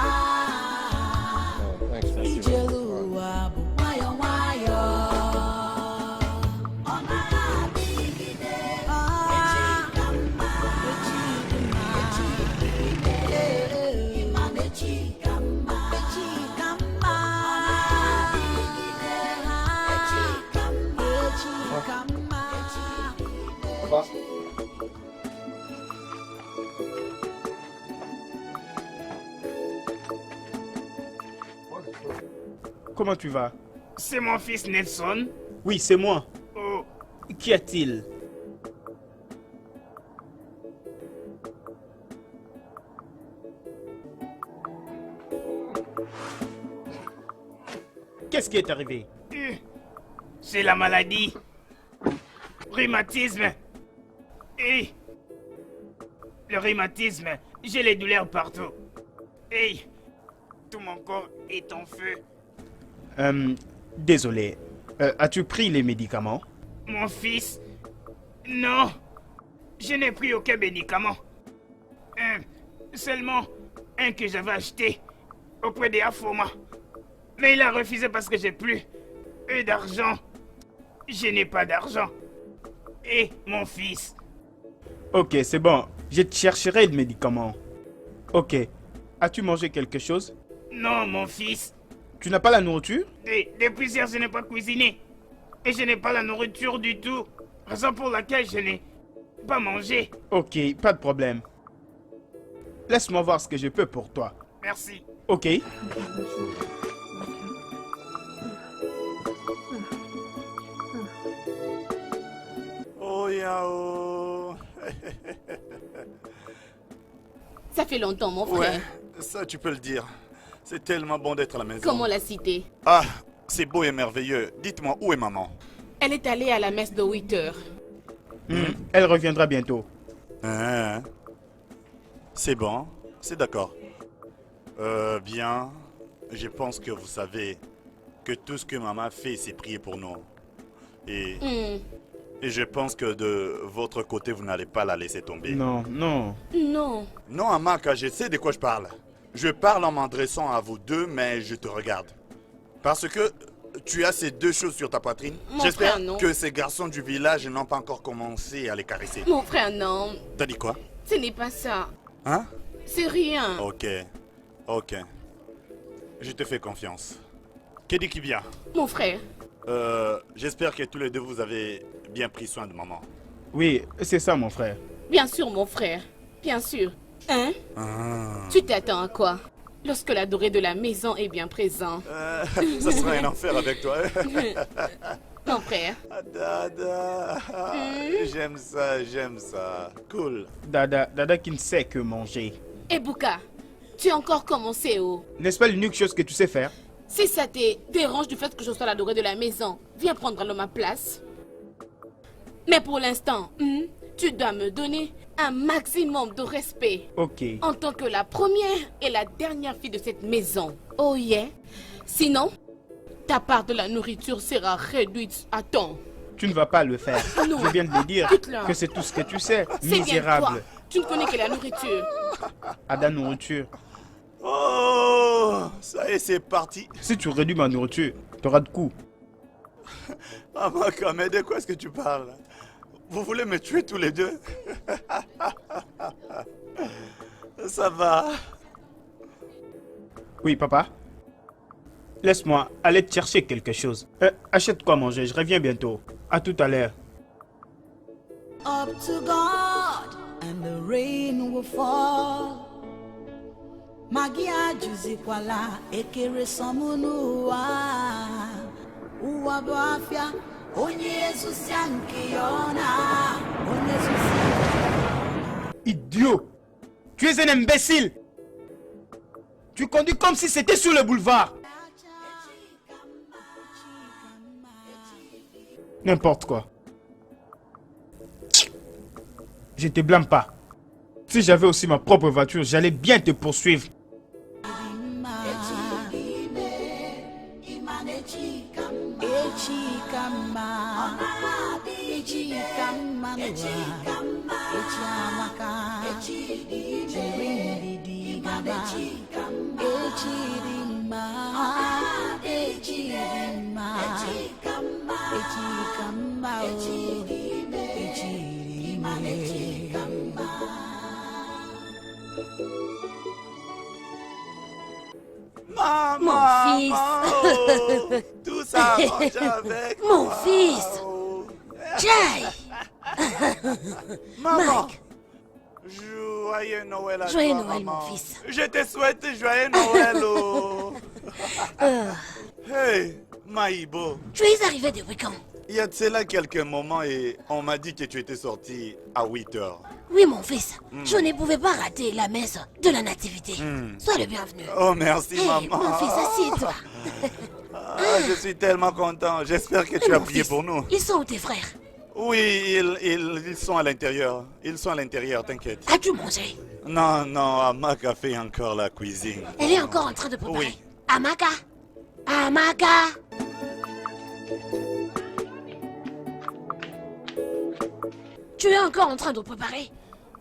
[SPEAKER 9] Ijelu ụwa bụ nwayọ nwayọ.
[SPEAKER 10] Comment tu vas?
[SPEAKER 3] C'est mon fils Nelson.
[SPEAKER 10] Oui, c'est moi.
[SPEAKER 3] Oh,
[SPEAKER 10] Qu'y a-t-il? Qu'est-ce qui est arrivé?
[SPEAKER 3] c'est la maladie. Rhumatisme. Et le rhumatisme, j'ai les douleurs partout. Et tout mon corps est en feu.
[SPEAKER 10] Désolé. As-tu pris les médicaments?
[SPEAKER 3] Mon fils, non. Je n'ai pris aucun médicament. Seulement un que j'avais acheté auprès des Afoma. Mais il a refusé parce que j'ai plus d'argent. Je n'ai pas d'argent. Et mon fils.
[SPEAKER 10] Ok, c'est bon. Je te chercherai le médicament. Ok. As-tu mangé quelque chose?
[SPEAKER 3] Non, mon fils.
[SPEAKER 10] Tu n'as pas la nourriture?
[SPEAKER 3] Depuis hier, je n'ai pas cuisiné. Et je n'ai pas la nourriture du tout. Raison pour laquelle je n'ai pas mangé.
[SPEAKER 10] Ok, pas de problème. Laisse-moi voir ce que je peux pour toi.
[SPEAKER 3] Merci.
[SPEAKER 10] Ok.
[SPEAKER 1] Oh Yao.
[SPEAKER 8] Ça fait longtemps, mon frère.
[SPEAKER 1] Ouais, ça tu peux le dire. C'est tellement bon d'être à la maison.
[SPEAKER 8] Comment la cité?
[SPEAKER 1] Ah, c'est beau et merveilleux. Dites-moi, où est maman?
[SPEAKER 8] Elle est allée à la messe de 8 heures.
[SPEAKER 10] Elle reviendra bientôt.
[SPEAKER 1] Hein? C'est bon, c'est d'accord. Bien, je pense que vous savez que tout ce que maman fait, c'est prier pour nous. Et je pense que de votre côté, vous n'allez pas la laisser tomber.
[SPEAKER 10] Non, non.
[SPEAKER 8] Non.
[SPEAKER 1] Non, Amaka, je sais de quoi je parle. Je parle en m'adressant à vous deux, mais je te regarde. Parce que tu as ces deux choses sur ta poitrine.
[SPEAKER 8] Mon
[SPEAKER 1] J'espère
[SPEAKER 8] frère, non.
[SPEAKER 1] que ces garçons du village n'ont pas encore commencé à les caresser.
[SPEAKER 8] Mon frère, non.
[SPEAKER 1] T'as dit quoi?
[SPEAKER 4] Ce n'est pas ça.
[SPEAKER 1] Hein?
[SPEAKER 4] C'est rien.
[SPEAKER 1] Ok. Ok. Je te fais confiance. Kedi Kibia.
[SPEAKER 4] Mon frère.
[SPEAKER 1] J'espère que tous les deux vous avez bien pris soin de maman.
[SPEAKER 10] Oui, c'est ça, mon frère.
[SPEAKER 4] Bien sûr, mon frère. Bien sûr. Hein?
[SPEAKER 1] Ah.
[SPEAKER 4] Tu t'attends à quoi? Lorsque l'adoré de la maison est bien présent.
[SPEAKER 1] Ça sera un enfer avec toi.
[SPEAKER 4] Mon frère.
[SPEAKER 1] Dada. J'aime ça, j'aime ça. Cool.
[SPEAKER 10] Dada qui ne sait que manger.
[SPEAKER 4] Et Bouka, tu as encore commencé, oh.
[SPEAKER 10] N'est-ce pas l'unique chose que tu sais faire?
[SPEAKER 4] Si ça te dérange du fait que je sois l'adoré de la maison, viens prendre ma place. Mais pour l'instant, tu dois me donner un maximum de respect.
[SPEAKER 10] Ok.
[SPEAKER 4] En tant que la première et la dernière fille de cette maison. Oh yeah. Sinon, ta part de la nourriture sera réduite à temps.
[SPEAKER 10] Tu ne vas pas le faire.
[SPEAKER 4] Non.
[SPEAKER 10] Je viens de le dire
[SPEAKER 4] Écoute-le.
[SPEAKER 10] que c'est tout ce que tu sais.
[SPEAKER 4] C'est bien toi.
[SPEAKER 10] Misérable.
[SPEAKER 4] Tu ne connais que la nourriture.
[SPEAKER 10] À la nourriture.
[SPEAKER 1] Oh, ça y est, c'est parti.
[SPEAKER 10] Si tu réduis ma nourriture, tu auras de coups.
[SPEAKER 1] Amaka, mais de quoi est-ce que tu parles? Vous voulez me tuer tous les deux? Ça va.
[SPEAKER 10] Oui, papa. Laisse-moi aller te chercher quelque chose. Achète quoi manger, je reviens bientôt. À tout à l'heure.
[SPEAKER 9] Up to God, and the rain will fall. Magia juzikwala ekere somunuwa. Uwa boafia, onye Jesus yankiona. Onye Jesus.
[SPEAKER 10] Idiot! Tu es un imbécile! Tu conduis comme si c'était sur le boulevard. N'importe quoi. Je te blâme pas. Si j'avais aussi ma propre voiture, j'allais bien te poursuivre.
[SPEAKER 1] Maman,
[SPEAKER 2] Mon fils.
[SPEAKER 1] oh, tout ça arrange avec
[SPEAKER 2] Mon
[SPEAKER 1] moi.
[SPEAKER 2] fils.
[SPEAKER 1] Oh.
[SPEAKER 2] Jai.
[SPEAKER 1] Maman.
[SPEAKER 2] Mike.
[SPEAKER 1] Joyeux Noël à
[SPEAKER 2] Joyeux
[SPEAKER 1] toi,
[SPEAKER 2] Noël,
[SPEAKER 1] maman.
[SPEAKER 2] mon fils.
[SPEAKER 1] Je te souhaite joyeux Noël. Oh. Hey, Maïbo.
[SPEAKER 2] Tu es arrivé de week-end.
[SPEAKER 1] Il y a de cela quelques moments et on m'a dit que tu étais sorti à 8 heures.
[SPEAKER 2] Oui, mon fils. Je ne pouvais pas rater la messe de la nativité. Sois le bienvenu.
[SPEAKER 1] Oh, merci,
[SPEAKER 2] Hey,
[SPEAKER 1] maman.
[SPEAKER 2] mon fils, assieds-toi.
[SPEAKER 1] Je suis tellement content. J'espère que tu
[SPEAKER 2] Mon
[SPEAKER 1] as prié
[SPEAKER 2] fils,
[SPEAKER 1] pour nous.
[SPEAKER 2] Ils sont où tes frères?
[SPEAKER 1] Oui, ils sont à l'intérieur. Ils sont à l'intérieur, t'inquiète.
[SPEAKER 2] As-tu mangé?
[SPEAKER 1] Non, Amaka fait encore la cuisine.
[SPEAKER 2] Elle est encore en train de préparer.
[SPEAKER 1] Oui.
[SPEAKER 2] Amaka. Amaka. Tu es encore en train de préparer?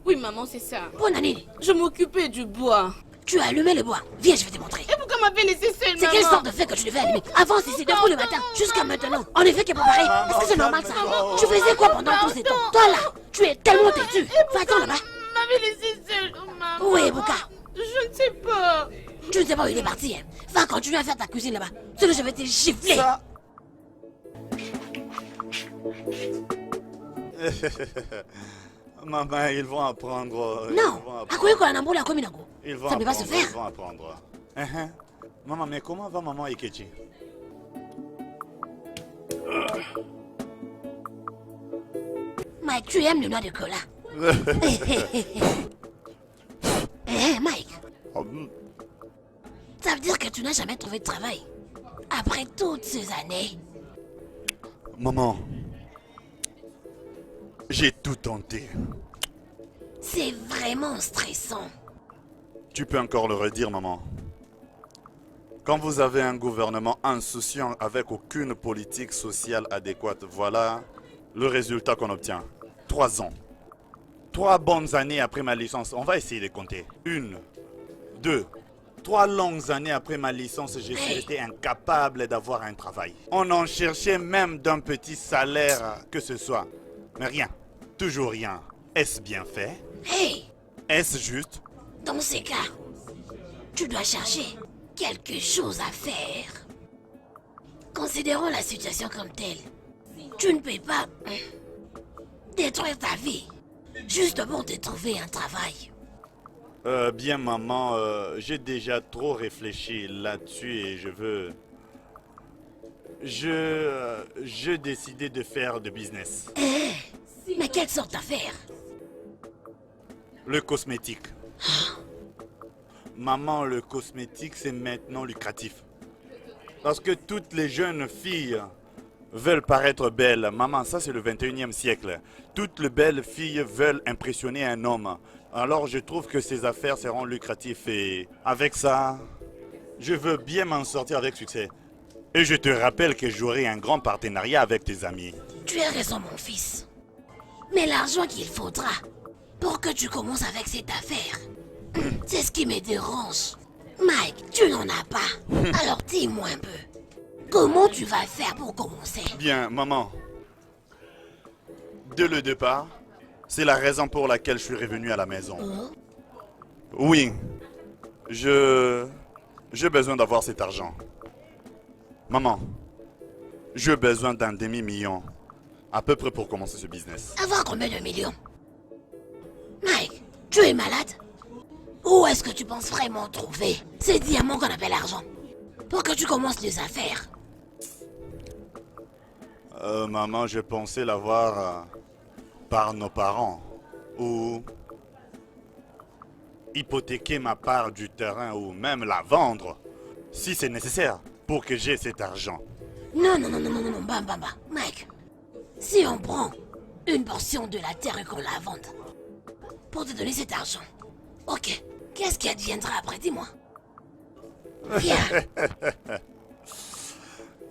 [SPEAKER 4] Oui, maman, c'est ça.
[SPEAKER 2] Bonne année.
[SPEAKER 4] Je m'occupais du bois.
[SPEAKER 2] Tu as allumé le bois. Viens, je vais te montrer.
[SPEAKER 4] Et pourquoi m'avait laissé seule,
[SPEAKER 2] C'est
[SPEAKER 4] maman?
[SPEAKER 2] quelle sorte de feu que tu devais allumer? Avance ici, depuis le matin, jusqu'à maintenant. On ne fait que préparer. Est-ce que c'est normal ça? Tu faisais quoi pendant tous ces temps? Toi là, tu es tellement têtu. Va-t'en là-bas.
[SPEAKER 4] M'avait laissé seule, maman.
[SPEAKER 2] Où est Bouka?
[SPEAKER 4] Je ne sais pas.
[SPEAKER 2] Tu ne sais pas où il est parti. Hein. Va continuer à faire ta cuisine là-bas. Sinon je vais te gifler.
[SPEAKER 1] Ça... Maman, ils vont apprendre.
[SPEAKER 2] Non. À quoi qu'on a la commune?
[SPEAKER 1] Ils vont
[SPEAKER 2] Ça ne peut pas se
[SPEAKER 1] apprendre,
[SPEAKER 2] faire.
[SPEAKER 1] Ils vont apprendre. Maman, mais comment va maman Ikechi?
[SPEAKER 2] Mike, tu aimes le noix de cola. Mike, ça veut dire que tu n'as jamais trouvé de travail. Après toutes ces années.
[SPEAKER 1] Maman, j'ai tout tenté.
[SPEAKER 2] C'est vraiment stressant.
[SPEAKER 1] Tu peux encore le redire, maman. Quand vous avez un gouvernement insouciant avec aucune politique sociale adéquate, voilà le résultat qu'on obtient. 3 ans. 3 bonnes années après ma licence. On va essayer de compter. 1, 2, 3 longues années après ma licence, je suis resté incapable d'avoir un travail. On en cherchait même d'un petit salaire que ce soit. Mais rien. Toujours rien. Est-ce bien fait?
[SPEAKER 2] Hey,
[SPEAKER 1] Est-ce juste?
[SPEAKER 2] Dans ces cas, tu dois chercher quelque chose à faire. Considérons la situation comme telle. Tu ne peux pas détruire ta vie juste pour te trouver un travail.
[SPEAKER 1] Bien maman, j'ai déjà trop réfléchi là-dessus et je décidé de faire de business.
[SPEAKER 2] Mais quelle sorte d'affaire?
[SPEAKER 1] Le cosmétique. Maman, le cosmétique, c'est maintenant lucratif. Parce que toutes les jeunes filles veulent paraître belles. Maman, ça c'est le 21e siècle. Toutes les belles filles veulent impressionner un homme. Alors je trouve que ces affaires seront lucratives et avec ça, je veux bien m'en sortir avec succès. Et je te rappelle que j'aurai un grand partenariat avec tes amis.
[SPEAKER 2] Tu as raison, mon fils. Mais l'argent qu'il faudra pour que tu commences avec cette affaire, c'est ce qui me dérange. Mike, tu n'en as pas. Alors dis-moi un peu. Comment tu vas faire pour commencer?
[SPEAKER 1] Bien, maman. Dès le départ, c'est la raison pour laquelle je suis revenu à la maison. Oui, j'ai besoin d'avoir cet argent. Maman, j'ai besoin d'un demi-million, à peu près pour commencer ce business.
[SPEAKER 2] Avoir combien de millions? Mike, tu es malade? Où est-ce que tu penses vraiment trouver ces diamants qu'on appelle argent pour que tu commences les affaires?
[SPEAKER 1] Maman, je pensais l'avoir par nos parents ou hypothéquer ma part du terrain ou même la vendre si c'est nécessaire pour que j'ai cet argent.
[SPEAKER 2] Non, bam. Mike, si on prend une portion de la terre et qu'on la vende pour te donner cet argent, ok, qu'est-ce qui adviendra après, dis-moi? Viens.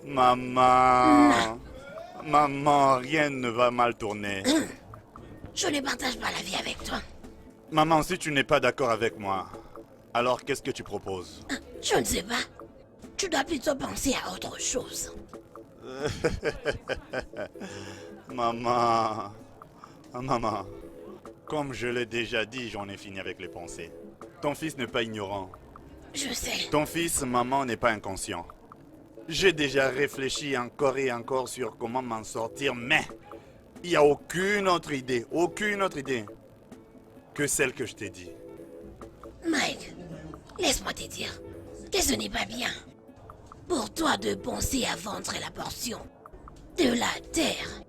[SPEAKER 1] Maman, maman, rien ne va mal tourner.
[SPEAKER 2] Je ne partage pas la vie avec toi.
[SPEAKER 1] Maman, si tu n'es pas d'accord avec moi, alors qu'est-ce que tu proposes?
[SPEAKER 2] Je ne sais pas. Tu dois plutôt penser à autre chose.
[SPEAKER 1] Maman, comme je l'ai déjà dit, j'en ai fini avec les pensées. Ton fils n'est pas ignorant.
[SPEAKER 2] Je sais.
[SPEAKER 1] Ton fils, maman, n'est pas inconscient. J'ai déjà réfléchi encore et encore sur comment m'en sortir, mais il n'y a aucune autre idée que celle que je t'ai dit.
[SPEAKER 2] Mike, laisse-moi te dire que ce n'est pas bien pour toi de penser à vendre la portion de la terre.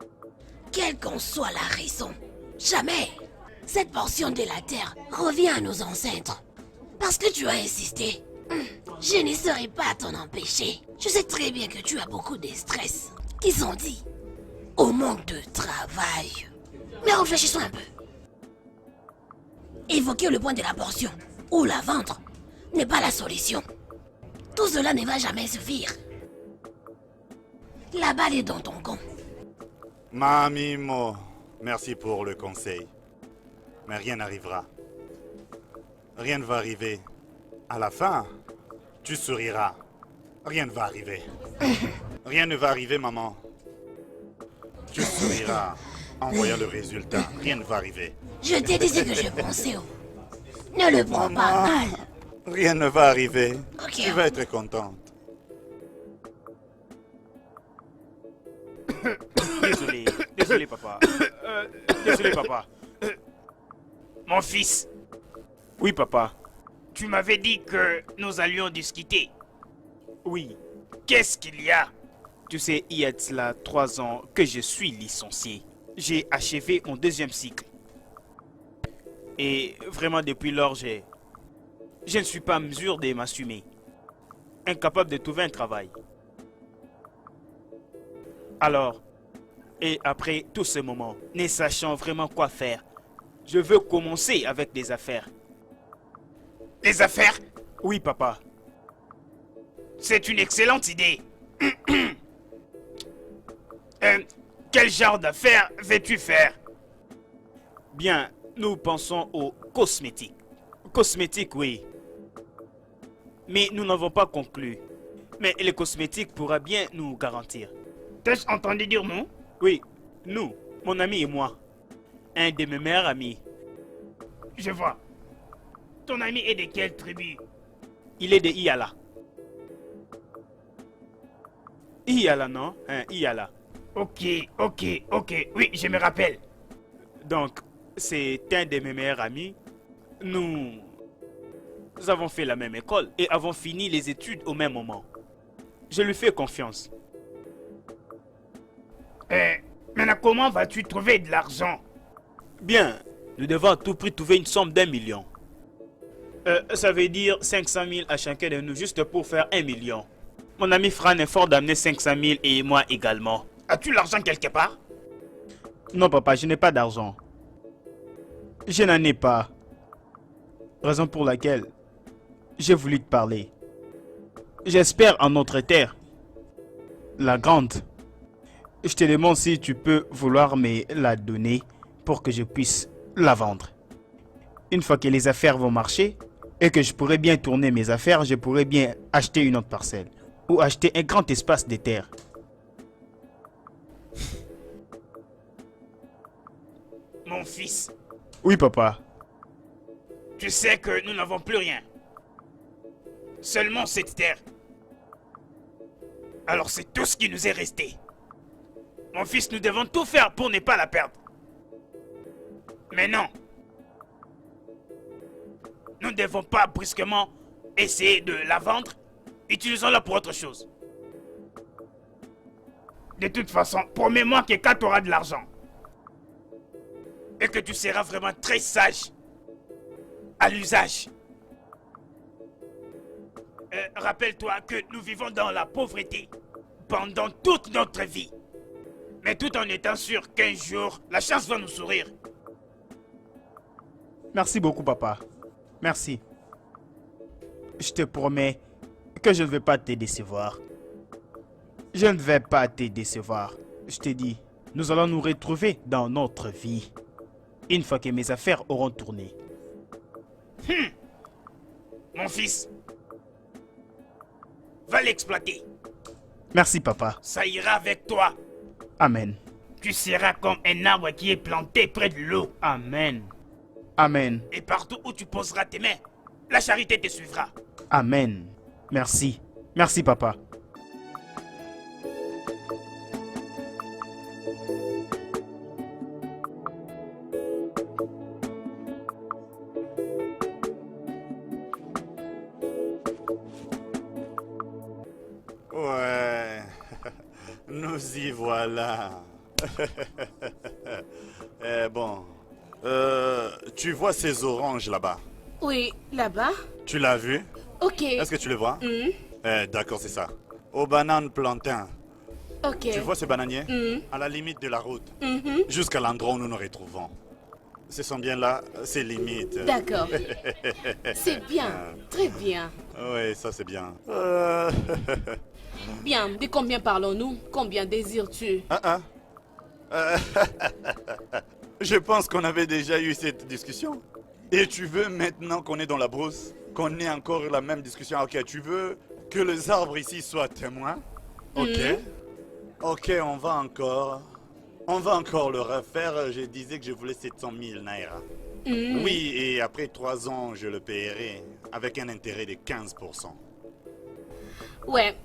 [SPEAKER 2] Quelle qu'en soit la raison, jamais cette portion de la terre revient à nos ancêtres. Parce que tu as insisté, je ne serai pas t'en empêcher. Je sais très bien que tu as beaucoup de stress qui sont dus au manque de travail. Mais réfléchissons un peu. Évoquer le point de la portion ou la vendre n'est pas la solution. Tout cela ne va jamais suffire. La balle est dans ton camp.
[SPEAKER 1] Mamie Mo, merci pour le conseil. Mais rien n'arrivera. Rien ne va arriver. À la fin, tu souriras. Rien ne va arriver. Rien ne va arriver, maman. Tu souriras en voyant le résultat. Rien ne va arriver.
[SPEAKER 2] Je t'ai dit ce que je pensais. Ne le prends pas mal.
[SPEAKER 1] Rien ne va arriver.
[SPEAKER 2] Ok.
[SPEAKER 1] Tu vas être contente.
[SPEAKER 3] Désolé papa. Désolé papa. Mon fils. Oui papa. Tu m'avais dit que nous allions discuter. Oui. Qu'est-ce qu'il y a? Tu sais, il y a de cela 3 ans que je suis licencié. J'ai achevé mon 2e cycle. Et vraiment depuis lors, je ne suis pas en mesure de m'assumer. Incapable de trouver un travail. Alors, et après tout ce moment, ne sachant vraiment quoi faire, je veux commencer avec des affaires. Des affaires? Oui, papa. C'est une excellente idée. Quel genre d'affaires veux-tu faire? Bien, nous pensons aux cosmétiques. Cosmétiques, oui. Mais nous n'avons pas conclu. Mais les cosmétiques pourra bien nous garantir. T'as-tu entendu dire non? Oui, nous, mon ami et moi. Un de mes meilleurs amis. Je vois. Ton ami est de quelle tribu?
[SPEAKER 10] Il est de Iala. Iala, non? Hein, Iala.
[SPEAKER 3] Ok. Oui, je me rappelle.
[SPEAKER 10] Donc, c'est un de mes meilleurs amis. Nous avons fait la même école et avons fini les études au même moment. Je lui fais confiance.
[SPEAKER 3] Maintenant, comment vas-tu trouver de l'argent?
[SPEAKER 10] Bien, nous devons à tout prix trouver une somme d'1 million. Ça veut dire 500 000 à chacun de nous juste pour faire 1 million. Mon ami fera un effort d'amener 500 000 et moi également.
[SPEAKER 3] As-tu l'argent quelque part?
[SPEAKER 10] Non papa, je n'ai pas d'argent. Je n'en ai pas. Raison pour laquelle j'ai voulu te parler. J'espère en notre terre, la grande. Je te demande si tu peux vouloir me la donner pour que je puisse la vendre. Une fois que les affaires vont marcher et que je pourrai bien tourner mes affaires, je pourrai bien acheter une autre parcelle ou acheter un grand espace de terre.
[SPEAKER 3] Mon fils,
[SPEAKER 10] Oui papa.
[SPEAKER 3] tu sais que nous n'avons plus rien. Seulement cette terre. Alors c'est tout ce qui nous est resté. Mon fils, nous devons tout faire pour ne pas la perdre. Mais non. Nous ne devons pas brusquement essayer de la vendre. Utilisons-la pour autre chose. De toute façon, promets-moi que quand tu auras de l'argent et que tu seras vraiment très sage à l'usage. Rappelle-toi que nous vivons dans la pauvreté pendant toute notre vie. Mais tout en étant sûr qu'un jour, la chance va nous sourire.
[SPEAKER 10] Merci beaucoup papa. Merci. Je te promets que je ne vais pas te décevoir. Je ne vais pas te décevoir. Je te dis, nous allons nous retrouver dans notre vie. Une fois que mes affaires auront tourné.
[SPEAKER 3] Mon fils, va l'exploiter.
[SPEAKER 10] Merci papa.
[SPEAKER 3] Ça ira avec toi.
[SPEAKER 10] Amen.
[SPEAKER 3] Tu seras comme un arbre qui est planté près de l'eau.
[SPEAKER 10] Amen. Amen.
[SPEAKER 3] Et partout où tu poseras tes mains, la charité te suivra.
[SPEAKER 10] Amen. Merci. Merci papa.
[SPEAKER 1] Ouais, nous y voilà. Bon, tu vois ces oranges là-bas?
[SPEAKER 4] Oui, là-bas.
[SPEAKER 1] Tu l'as vu?
[SPEAKER 4] Ok.
[SPEAKER 1] Est-ce que tu les vois? D'accord, c'est ça. Aux bananes plantains.
[SPEAKER 4] Ok.
[SPEAKER 1] Tu vois ces bananiers? À la limite de la route. Jusqu'à l'endroit où nous nous retrouvons. Ce sont bien là, ces limites.
[SPEAKER 4] D'accord. C'est bien. Très bien.
[SPEAKER 1] Oui, ça c'est bien.
[SPEAKER 4] Bien. De combien parlons-nous? Combien désires-tu?
[SPEAKER 1] Je pense qu'on avait déjà eu cette discussion. Et tu veux maintenant qu'on est dans la brousse, qu'on ait encore la même discussion? Ok, tu veux que les arbres ici soient témoins? Ok. Ok, on va encore le refaire. Je disais que je voulais 700 000 naira. Oui, et après 3 ans, je le paierai avec un intérêt de 15%.
[SPEAKER 4] Ouais.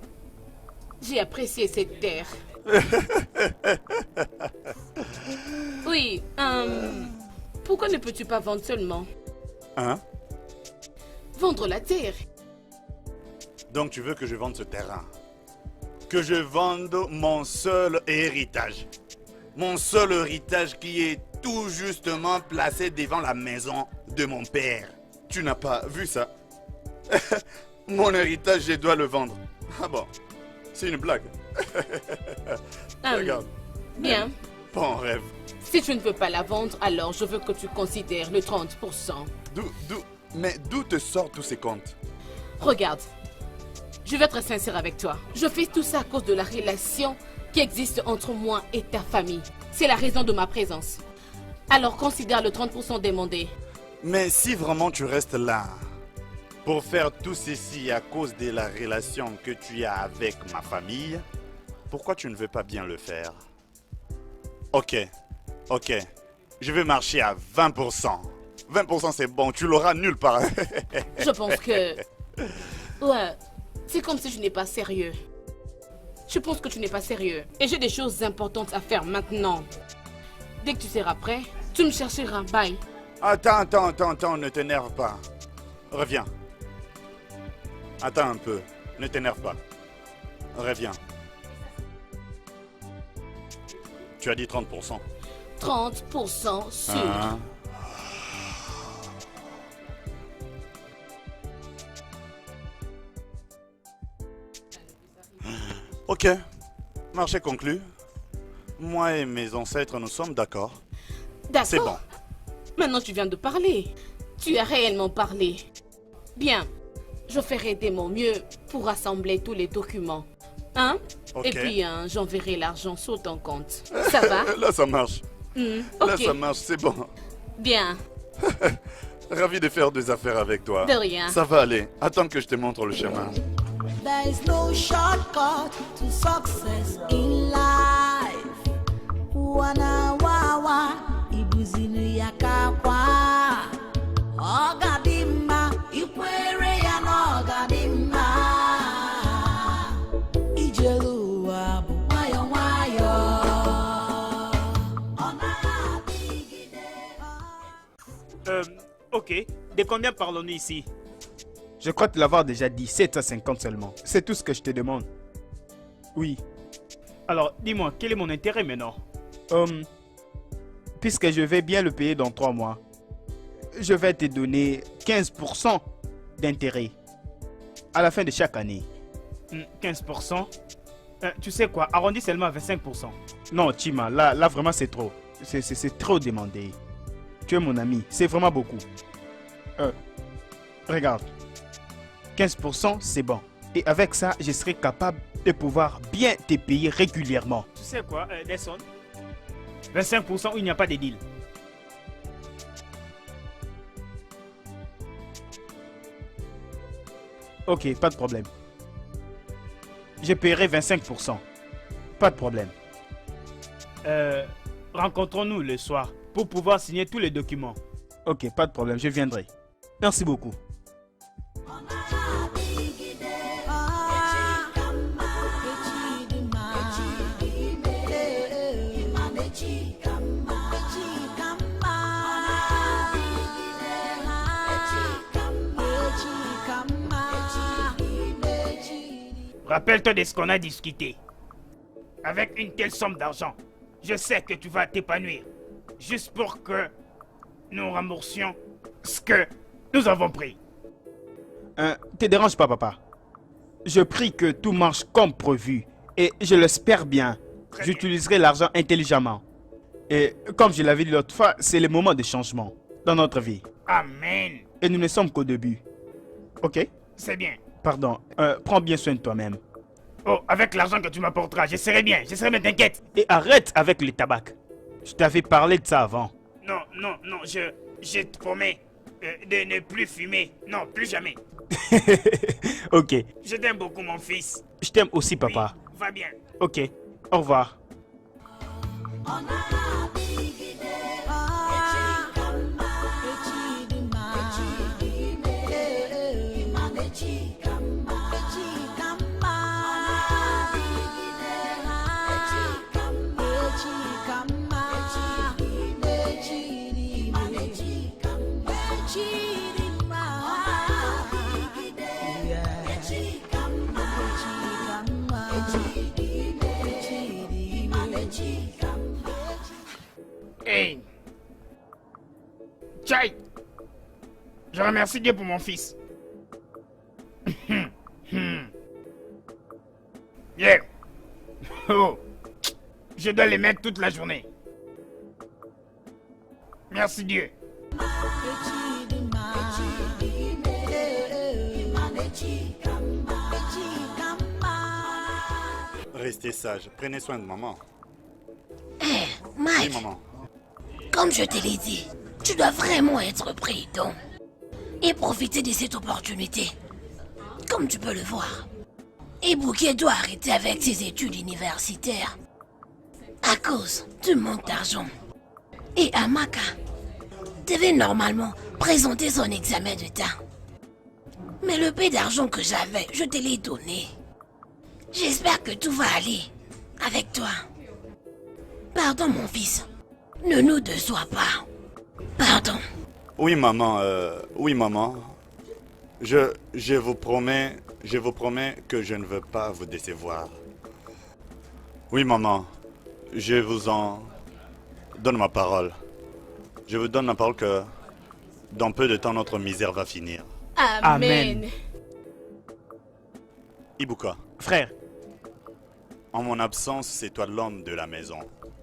[SPEAKER 4] J'ai apprécié cette terre. Oui. Pourquoi ne peux-tu pas vendre seulement?
[SPEAKER 1] Hein?
[SPEAKER 4] Vendre la terre.
[SPEAKER 1] Donc tu veux que je vende ce terrain? Que je vende mon seul héritage? Mon seul héritage qui est tout justement placé devant la maison de mon père. Tu n'as pas vu ça? Mon héritage, je dois le vendre. Ah bon? C'est une blague. Regarde.
[SPEAKER 4] Bien.
[SPEAKER 1] Bon rêve.
[SPEAKER 4] Si tu ne veux pas la vendre, alors je veux que tu considères le 30%.
[SPEAKER 1] Mais d'où te sortent tous ces comptes?
[SPEAKER 4] Regarde, je vais être sincère avec toi. Je fais tout ça à cause de la relation qui existe entre moi et ta famille. C'est la raison de ma présence. Alors considère le 30% demandé.
[SPEAKER 1] Mais si vraiment tu restes là pour faire tout ceci à cause de la relation que tu as avec ma famille, pourquoi tu ne veux pas bien le faire? Ok, je vais marcher à 20%. 20% c'est bon, tu l'auras nulle part.
[SPEAKER 4] Je pense que... Ouais, c'est comme si je n'es pas sérieux. Je pense que tu n'es pas sérieux. Et j'ai des choses importantes à faire maintenant. Dès que tu seras prêt, tu me chercheras. Bye.
[SPEAKER 1] Attends, ne t'énerve pas. Reviens. Attends un peu, ne t'énerve pas. Reviens. Tu as dit 30%.
[SPEAKER 4] 30% sûr.
[SPEAKER 1] Ah. Ok, marché conclu. Moi et mes ancêtres, nous sommes d'accord.
[SPEAKER 4] D'accord.
[SPEAKER 1] C'est bon.
[SPEAKER 4] Maintenant, tu viens de parler. Tu as réellement parlé. Bien, je ferai de mon mieux pour rassembler tous les documents. Hein?
[SPEAKER 1] Ok.
[SPEAKER 4] Et puis, j'enverrai l'argent sur ton compte. Ça va?
[SPEAKER 1] Là, ça marche. Là,
[SPEAKER 4] Ok.
[SPEAKER 1] ça marche, c'est bon.
[SPEAKER 4] Bien.
[SPEAKER 1] Ravi de faire des affaires avec toi.
[SPEAKER 4] De rien.
[SPEAKER 1] Ça va aller. Attends que je te montre le chemin.
[SPEAKER 9] There is no shortcut to success in life. Wana wawa ibuzinu yakakwa. Ogadimma ikwere ya na ogadimma. Ijelu abu wayo wayo.
[SPEAKER 3] Ok. De combien parlons-nous ici?
[SPEAKER 10] Je crois te l'avoir déjà dit, 750 seulement. C'est tout ce que je te demande. Oui.
[SPEAKER 3] Alors, dis-moi, quel est mon intérêt maintenant?
[SPEAKER 10] Puisque je vais bien le payer dans 3 mois, je vais te donner 15% d'intérêt à la fin de chaque année.
[SPEAKER 3] 15%? Tu sais quoi, arrondis seulement à 25%.
[SPEAKER 10] Non, Chima, là vraiment c'est trop. C'est trop demandé. Tu es mon ami, c'est vraiment beaucoup. Regarde. 15% c'est bon. Et avec ça, je serai capable de pouvoir bien te payer régulièrement.
[SPEAKER 3] Tu sais quoi, Nelson? 25% où il n'y a pas de deal.
[SPEAKER 10] Ok, pas de problème. Je paierai 25%. Pas de problème.
[SPEAKER 3] Rencontrons-nous le soir pour pouvoir signer tous les documents.
[SPEAKER 10] Ok, pas de problème, je viendrai. Merci beaucoup.
[SPEAKER 3] Rappelle-toi de ce qu'on a discuté. Avec une telle somme d'argent, je sais que tu vas t'épanouir. Juste pour que nous remboursions ce que nous avons pris.
[SPEAKER 10] Te dérange pas, papa. Je prie que tout marche comme prévu. Et je l'espère bien. J'utiliserai l'argent intelligemment. Et comme je l'avais dit l'autre fois, c'est le moment de changement dans notre vie.
[SPEAKER 3] Amen.
[SPEAKER 10] Et nous ne sommes qu'au début. Ok?
[SPEAKER 3] C'est bien.
[SPEAKER 10] Pardon, prends bien soin de toi-même.
[SPEAKER 3] Oh, avec l'argent que tu m'apporteras, je serai bien, t'inquiète.
[SPEAKER 10] Et arrête avec le tabac. Je t'avais parlé de ça avant.
[SPEAKER 3] Non, je te promets de ne plus fumer. Non, plus jamais.
[SPEAKER 10] Ok.
[SPEAKER 3] Je t'aime beaucoup, mon fils.
[SPEAKER 10] Je t'aime aussi, papa.
[SPEAKER 3] Oui, va bien.
[SPEAKER 10] Ok, au revoir.
[SPEAKER 3] Hey. Tchai. Je remercie Dieu pour mon fils. Yeah. Oh. Je dois les mettre toute la journée. Merci Dieu.
[SPEAKER 1] Restez sage, prenez soin de maman.
[SPEAKER 2] Mike,
[SPEAKER 1] Oui, maman.
[SPEAKER 2] comme je te l'ai dit, tu dois vraiment être prudent et profiter de cette opportunité. Comme tu peux le voir, Ibuki doit arrêter avec ses études universitaires à cause du manque d'argent. Et Amaka devait normalement présenter son examen de temps. Mais le peu d'argent que j'avais, je te l'ai donné. J'espère que tout va aller avec toi. Pardon, mon fils. Ne nous déçois pas. Pardon.
[SPEAKER 1] Oui, maman. Oui, maman. Je vous promets que je ne veux pas vous décevoir. Oui, maman. Je vous en donne ma parole. Je vous donne ma parole que dans peu de temps, notre misère va finir.
[SPEAKER 8] Amen.
[SPEAKER 1] Ibuka,
[SPEAKER 3] Frère.
[SPEAKER 1] en mon absence, c'est toi l'homme de la maison.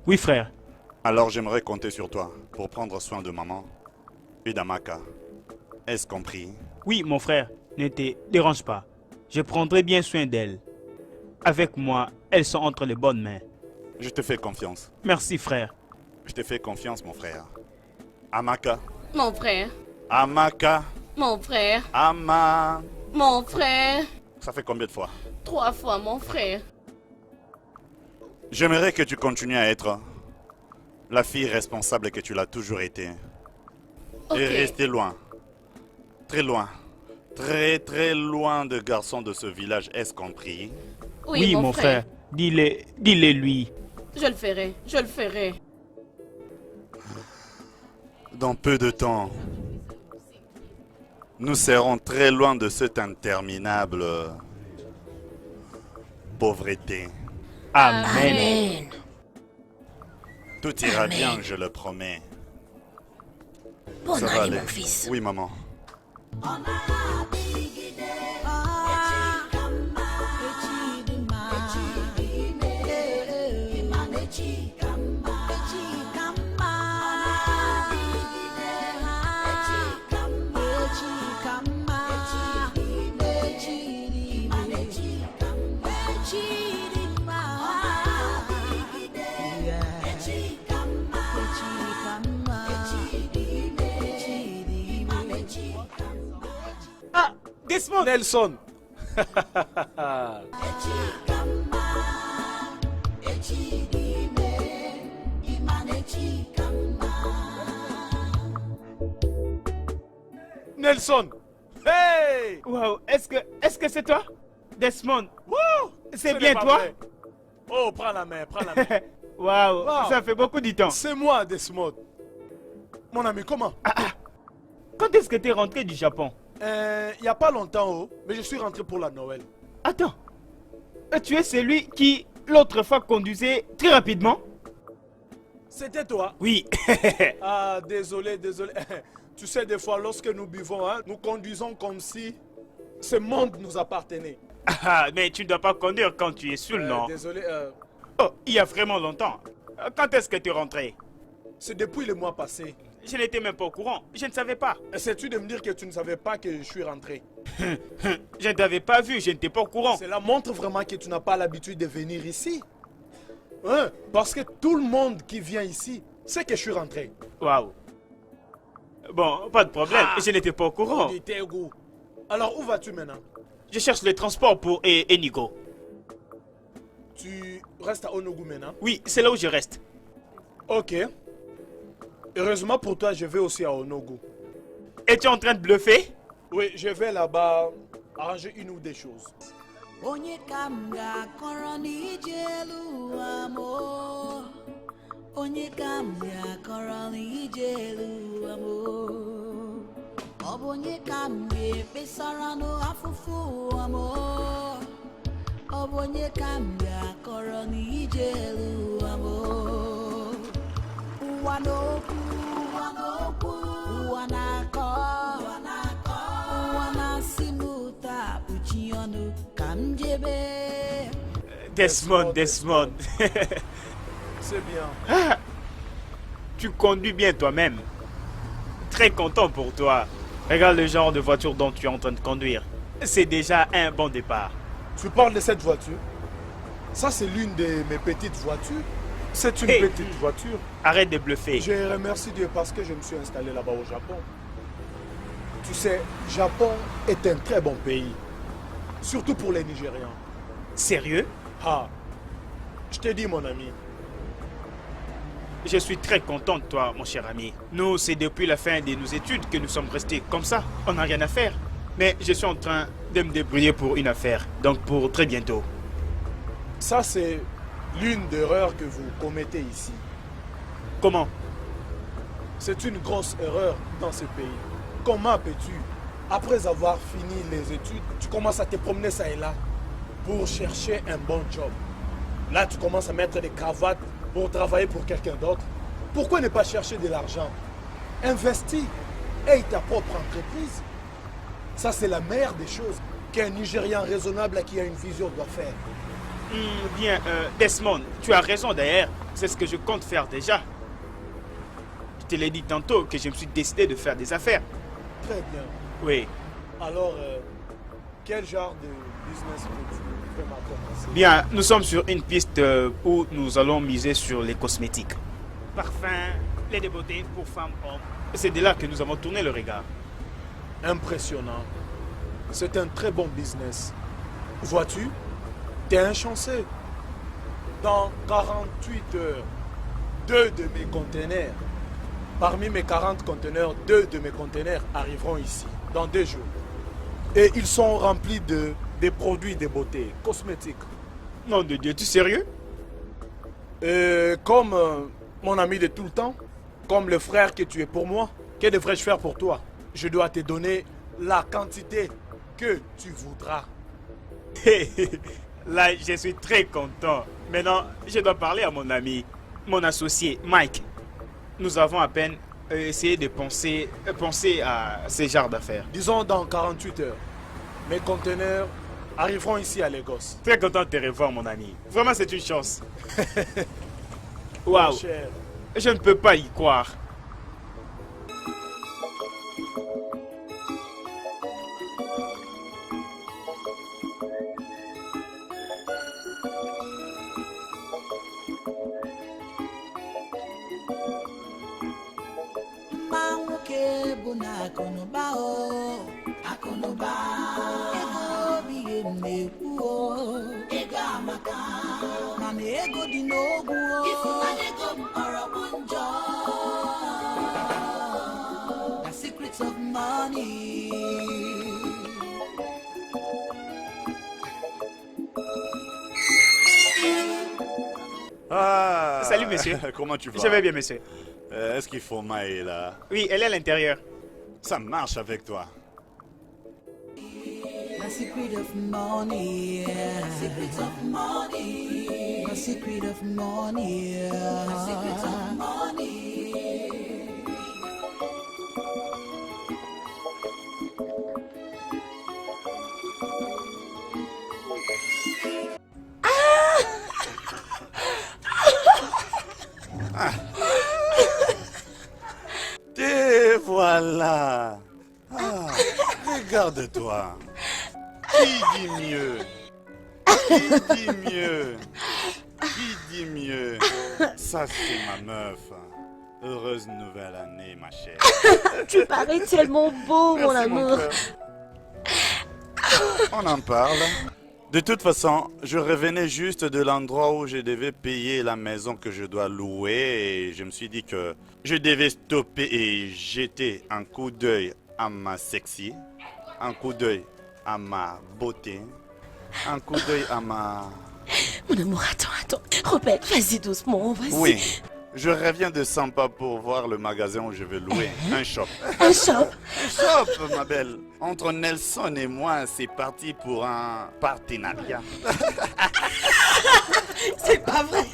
[SPEAKER 3] Oui, frère.
[SPEAKER 1] Alors j'aimerais compter sur toi pour prendre soin de maman et d'Amaka. Est-ce compris?
[SPEAKER 3] Oui, mon frère. Ne te dérange pas. Je prendrai bien soin d'elles. Avec moi, elles sont entre les bonnes mains.
[SPEAKER 1] Je te fais confiance.
[SPEAKER 3] Merci, frère.
[SPEAKER 1] Je te fais confiance, mon frère. Amaka.
[SPEAKER 8] Mon frère.
[SPEAKER 1] Amaka.
[SPEAKER 8] Mon frère. Mon frère.
[SPEAKER 1] Ça fait combien de fois?
[SPEAKER 8] 3 fois, mon frère.
[SPEAKER 1] J'aimerais que tu continues à être la fille responsable que tu l'as toujours été.
[SPEAKER 8] Ok.
[SPEAKER 1] Et rester loin. Très loin. Très très loin de garçons de ce village, est-ce compris?
[SPEAKER 3] Oui, mon frère. Dis-le lui.
[SPEAKER 8] Je le ferai. Je le ferai.
[SPEAKER 1] Dans peu de temps, nous serons très loin de cette interminable pauvreté.
[SPEAKER 3] Amen.
[SPEAKER 1] Tout ira
[SPEAKER 2] Amen.
[SPEAKER 1] bien, je le promets.
[SPEAKER 2] Bonne
[SPEAKER 1] Ça va
[SPEAKER 2] nuit,
[SPEAKER 1] aller.
[SPEAKER 2] mon fils.
[SPEAKER 1] Oui, maman.
[SPEAKER 3] Ah, Desmond.
[SPEAKER 5] Nelson. Nelson. Hey!
[SPEAKER 3] Wow, est-ce que c'est toi? Desmond.
[SPEAKER 5] Wow!
[SPEAKER 3] C'est
[SPEAKER 5] Ce
[SPEAKER 3] bien
[SPEAKER 5] n'est pas
[SPEAKER 3] toi?
[SPEAKER 5] vrai. Oh, prends la main, prends la main.
[SPEAKER 3] Wow,
[SPEAKER 5] Wow.
[SPEAKER 3] ça fait beaucoup de temps.
[SPEAKER 5] C'est moi, Desmond. Mon ami, comment?
[SPEAKER 3] Quand est-ce que tu es rentré du Japon?
[SPEAKER 5] Il n'y a pas longtemps, oh, mais je suis rentré pour la Noël.
[SPEAKER 3] Attends. Tu es celui qui, l'autre fois, conduisait très rapidement?
[SPEAKER 5] C'était toi?
[SPEAKER 3] Oui.
[SPEAKER 5] Ah, désolé, désolé. Tu sais, des fois, lorsque nous buvons, hein, nous conduisons comme si ce monde nous appartenait.
[SPEAKER 3] Ah, mais tu ne dois pas conduire quand tu es saoul, non?
[SPEAKER 5] Désolé,
[SPEAKER 3] Oh, il y a vraiment longtemps. Quand est-ce que tu es rentré?
[SPEAKER 5] c'est depuis le mois passé.
[SPEAKER 3] Je n'étais même pas au courant. Je ne savais pas.
[SPEAKER 5] Sais-tu de me dire que tu ne savais pas que je suis rentré?
[SPEAKER 3] Je ne t'avais pas vu, je n'étais pas au courant.
[SPEAKER 5] Cela montre vraiment que tu n'as pas l'habitude de venir ici. Hein? Parce que tout le monde qui vient ici sait que je suis rentré.
[SPEAKER 3] Waouh. Bon, pas de problème, je n'étais pas au courant.
[SPEAKER 5] Goût. Alors, où vas-tu maintenant?
[SPEAKER 3] Je cherche les transports pour Enigo.
[SPEAKER 5] Tu restes à Onogu maintenant?
[SPEAKER 3] Oui, c'est là où je reste.
[SPEAKER 5] Ok. Heureusement pour toi, je vais aussi à Onogu.
[SPEAKER 3] Es-tu en train de bluffer?
[SPEAKER 5] Oui, je vais là-bas arranger une ou des choses.
[SPEAKER 9] Onye ka m ga-akọrọ n'ije elu ụwa m o? Onye ka m ga-akọrọ n'ije elu ụwa m o? Ọ bụ onye ka m ga-ekpesara n'afụfụ ụwa m o? Ọ bụ onye ka m ga-akọrọ n'ije elu ụwa m o? Ụwa n'okwu, ụwa na-akọ, ụwa na-asị m ụta kpuchi ọnụ ka m jebe.
[SPEAKER 3] Desmond.
[SPEAKER 5] C'est bien.
[SPEAKER 3] Tu conduis bien toi-même. Très content pour toi. Regarde le genre de voiture dont tu es en train de conduire. C'est déjà un bon départ.
[SPEAKER 5] Tu parles de cette voiture? Ça, c'est l'une de mes petites voitures. C'est une
[SPEAKER 3] Hey.
[SPEAKER 5] petite voiture.
[SPEAKER 3] Arrête de bluffer.
[SPEAKER 5] Je remercie Dieu parce que je me suis installé là-bas au Japon. Tu sais, Japon est un très bon pays. Surtout pour les Nigérians.
[SPEAKER 3] Sérieux?
[SPEAKER 5] Ah, je te dis mon ami.
[SPEAKER 3] je suis très content de toi, mon cher ami. Nous, c'est depuis la fin de nos études que nous sommes restés comme ça. On n'a rien à faire. Mais je suis en train de me débrouiller pour une affaire. Donc pour très bientôt.
[SPEAKER 5] Ça, c'est l'une des erreurs que vous commettez ici.
[SPEAKER 3] Comment?
[SPEAKER 5] C'est une grosse erreur dans ce pays. Comment peux-tu, après avoir fini les études, tu commences à te promener ça et là pour chercher un bon job? Là, tu commences à mettre des cravates pour travailler pour quelqu'un d'autre. Pourquoi ne pas chercher de l'argent? Investis et ta propre entreprise. Ça, c'est la meilleure des choses qu'un Nigérian raisonnable qui a une vision doit faire.
[SPEAKER 3] Bien, Desmond, tu as raison d'ailleurs. C'est ce que je compte faire déjà. Je te l'ai dit tantôt que je me suis décidé de faire des affaires.
[SPEAKER 5] Très bien.
[SPEAKER 3] Oui.
[SPEAKER 5] Alors, quel genre de business veux-tu vraiment commencer?
[SPEAKER 3] Bien, nous sommes sur une piste où nous allons miser sur les cosmétiques. Parfums, lait de beauté pour femmes, hommes. C'est de là que nous avons tourné le regard.
[SPEAKER 5] Impressionnant. C'est un très bon business. Vois-tu, t'es un chanceux. Dans 48 heures, 2 de mes conteneurs, parmi mes 40 conteneurs, 2 de mes conteneurs arriveront ici, dans 2 jours. Et ils sont remplis des produits de beauté, cosmétiques.
[SPEAKER 3] Nom de Dieu, tu es sérieux?
[SPEAKER 5] Comme mon ami de tout le temps, comme le frère que tu es pour moi, que devrais-je faire pour toi? Je dois te donner la quantité que tu voudras.
[SPEAKER 3] Là, je suis très content. Maintenant, je dois parler à mon ami, mon associé, Mike. Nous avons à peine essayé de penser à ces genres d'affaires.
[SPEAKER 5] Disons dans 48 heures, mes conteneurs arriveront ici à Lagos.
[SPEAKER 3] Très content de te revoir, mon ami. Vraiment, c'est une chance. Waouh! Je ne peux pas y croire.
[SPEAKER 9] The secrets of money.
[SPEAKER 1] Ah,
[SPEAKER 3] Salut, monsieur.
[SPEAKER 1] Comment tu vas?
[SPEAKER 3] Je vais bien, monsieur.
[SPEAKER 1] Est-ce qu'il faut Maë là?
[SPEAKER 3] Oui, elle est à l'intérieur.
[SPEAKER 1] Ça marche avec toi.
[SPEAKER 9] The secret of money. The secret of money. The secret of money. The secret of money.
[SPEAKER 1] Et voilà. Ah, regarde-toi. Qui dit mieux? Qui dit mieux? Qui dit mieux? Ça, c'est ma meuf. Heureuse nouvelle année, ma chère.
[SPEAKER 2] Tu parais tellement beau, mon
[SPEAKER 1] Merci,
[SPEAKER 2] amour.
[SPEAKER 1] cœur. On en parle. De toute façon, je revenais juste de l'endroit où je devais payer la maison que je dois louer et je me suis dit que je devais stopper et jeter un coup d'œil à ma sexy, un coup d'œil à ma beauté, un coup d'œil à ma...
[SPEAKER 2] Mon amour, attends. Répète, vas-y doucement, vas-y.
[SPEAKER 1] Oui, je reviens de Sampa pour voir le magasin où je vais louer un shop.
[SPEAKER 2] Un shop?
[SPEAKER 1] Un shop, ma belle. Entre Nelson et moi, c'est parti pour un partenariat.
[SPEAKER 2] C'est pas vrai.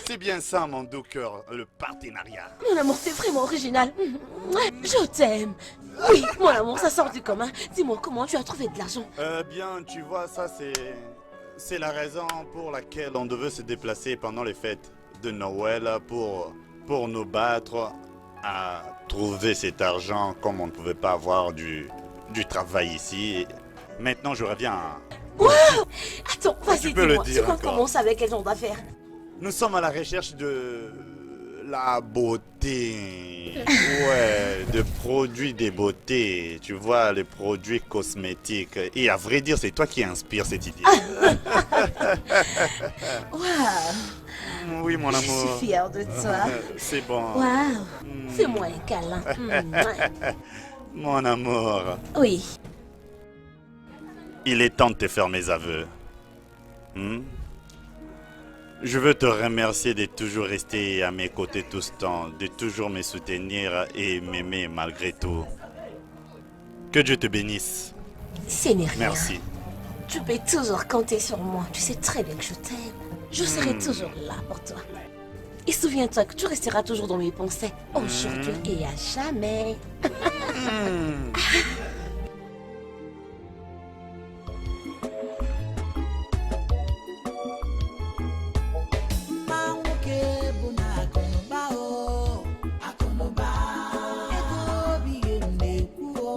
[SPEAKER 1] C'est bien ça, mon doux cœur, le partenariat.
[SPEAKER 2] Mon amour, t'es vraiment original. Je t'aime. Oui, mon amour, ça sort du commun. Dis-moi, comment tu as trouvé de l'argent?
[SPEAKER 1] Bien, tu vois, ça c'est la raison pour laquelle on devait se déplacer pendant les fêtes de Noël pour nous battre à trouver cet argent comme on ne pouvait pas avoir du travail ici. Maintenant, je reviens.
[SPEAKER 2] Wow! Attends, vas-y,
[SPEAKER 1] Tu peux le
[SPEAKER 2] dis-moi,
[SPEAKER 1] dire
[SPEAKER 2] tu comptes
[SPEAKER 1] encore.
[SPEAKER 2] commencer avec quel genre d'affaires?
[SPEAKER 1] Nous sommes à la recherche de la beauté. Ouais, de produits de beauté, tu vois, les produits cosmétiques. Et à vrai dire, c'est toi qui inspire cette idée.
[SPEAKER 2] Waouh,
[SPEAKER 1] Oui, mon
[SPEAKER 2] je
[SPEAKER 1] amour.
[SPEAKER 2] suis fière de toi.
[SPEAKER 1] C'est bon.
[SPEAKER 2] Waouh, fais-moi un câlin.
[SPEAKER 1] Mon amour.
[SPEAKER 2] Oui,
[SPEAKER 1] Il est temps de te faire mes aveux. Je veux te remercier de toujours rester à mes côtés tout ce temps, de toujours me soutenir et m'aimer malgré tout. Que Dieu te bénisse.
[SPEAKER 2] ce n'est rien.
[SPEAKER 1] Merci.
[SPEAKER 2] Tu peux toujours compter sur moi. Tu sais très bien que je t'aime. Je serai toujours là pour toi. Et souviens-toi que tu resteras toujours dans mes pensées, aujourd'hui et à jamais.
[SPEAKER 9] Ma nwoke bụ na akụnụba o, akụnụba. Ego obi ihe m na-ekwu o,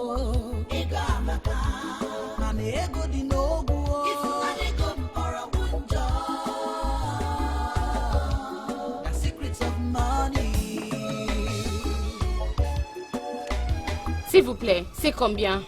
[SPEAKER 9] ego amaka. Mana ego dị n'ogwu o, ịfụnanya ego mkpọrọgwụ njọ. The secrets of money.
[SPEAKER 8] S'il vous plaît, c'est combien?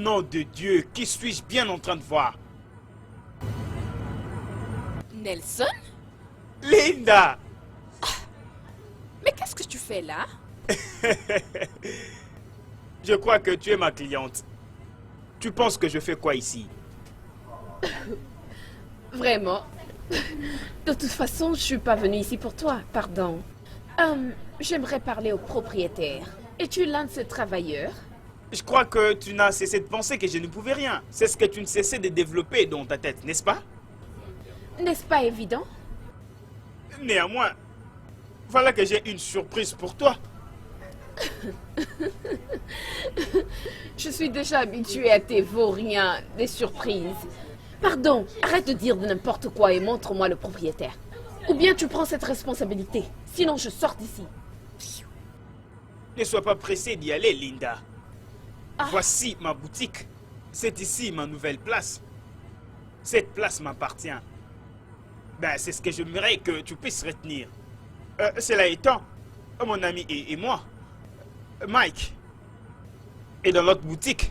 [SPEAKER 3] Nom de Dieu, qui suis-je bien en train de voir?
[SPEAKER 8] Nelson?
[SPEAKER 3] Linda!
[SPEAKER 8] Mais qu'est-ce que tu fais là?
[SPEAKER 3] Je crois que tu es ma cliente. Tu penses que je fais quoi ici?
[SPEAKER 8] Vraiment? De toute façon, je suis pas venue ici pour toi, pardon. J'aimerais parler au propriétaire. Es-tu l'un de ces travailleurs?
[SPEAKER 3] Je crois que tu n'as cessé de penser que je ne pouvais rien. C'est ce que tu ne cessais de développer dans ta tête, n'est-ce pas?
[SPEAKER 8] N'est-ce pas évident?
[SPEAKER 3] Néanmoins, voilà que j'ai une surprise pour toi.
[SPEAKER 8] Je suis déjà habituée à tes vauriens, des surprises. Pardon, arrête de dire de n'importe quoi et montre-moi le propriétaire. Ou bien tu prends cette responsabilité, sinon je sors d'ici.
[SPEAKER 3] Ne sois pas pressée d'y aller, Linda.
[SPEAKER 8] Ah.
[SPEAKER 3] Voici ma boutique. C'est ici ma nouvelle place. Cette place m'appartient. Ben, c'est ce que j'aimerais que tu puisses retenir. Cela étant, mon ami et moi, Mike, est dans l'autre boutique.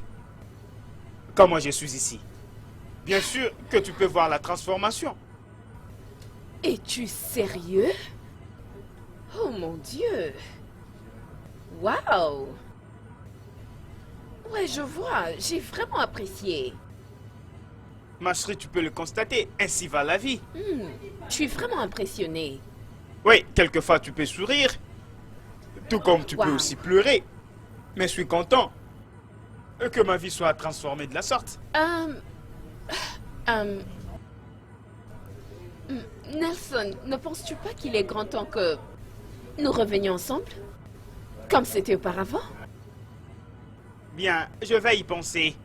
[SPEAKER 3] Quand moi je suis ici. Bien sûr que tu peux voir la transformation.
[SPEAKER 8] Es-tu sérieux? Oh mon Dieu! Waouh! Ouais, je vois, j'ai vraiment apprécié.
[SPEAKER 3] Ma chérie, tu peux le constater, ainsi va la vie.
[SPEAKER 8] Je suis vraiment impressionnée.
[SPEAKER 3] Oui, quelquefois tu peux sourire, tout comme tu peux
[SPEAKER 8] Wow.
[SPEAKER 3] aussi pleurer. Mais je suis content que ma vie soit transformée de la sorte.
[SPEAKER 8] Nelson, ne penses-tu pas qu'il est grand temps que nous revenions ensemble? Comme c'était auparavant?
[SPEAKER 3] Bien, je vais y penser.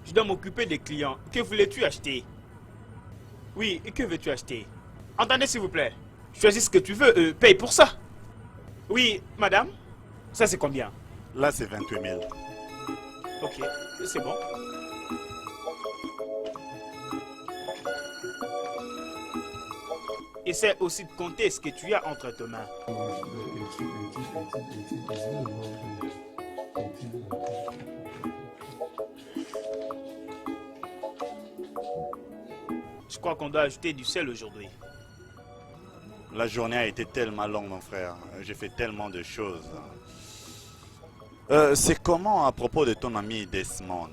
[SPEAKER 3] Je dois m'occuper des clients. Que voulais-tu acheter? Oui, que veux-tu acheter? Entendez s'il vous plaît. Choisis ce que tu veux, paye pour ça. Oui, madame? Ça c'est combien?
[SPEAKER 1] Là, c'est 28 000.
[SPEAKER 3] Ok, c'est bon. Essaie aussi de compter ce que tu as entre tes mains. Je crois qu'on doit ajouter du sel aujourd'hui.
[SPEAKER 1] La journée a été tellement longue, mon frère. J'ai fait tellement de choses. C'est comment à propos de ton ami Desmond?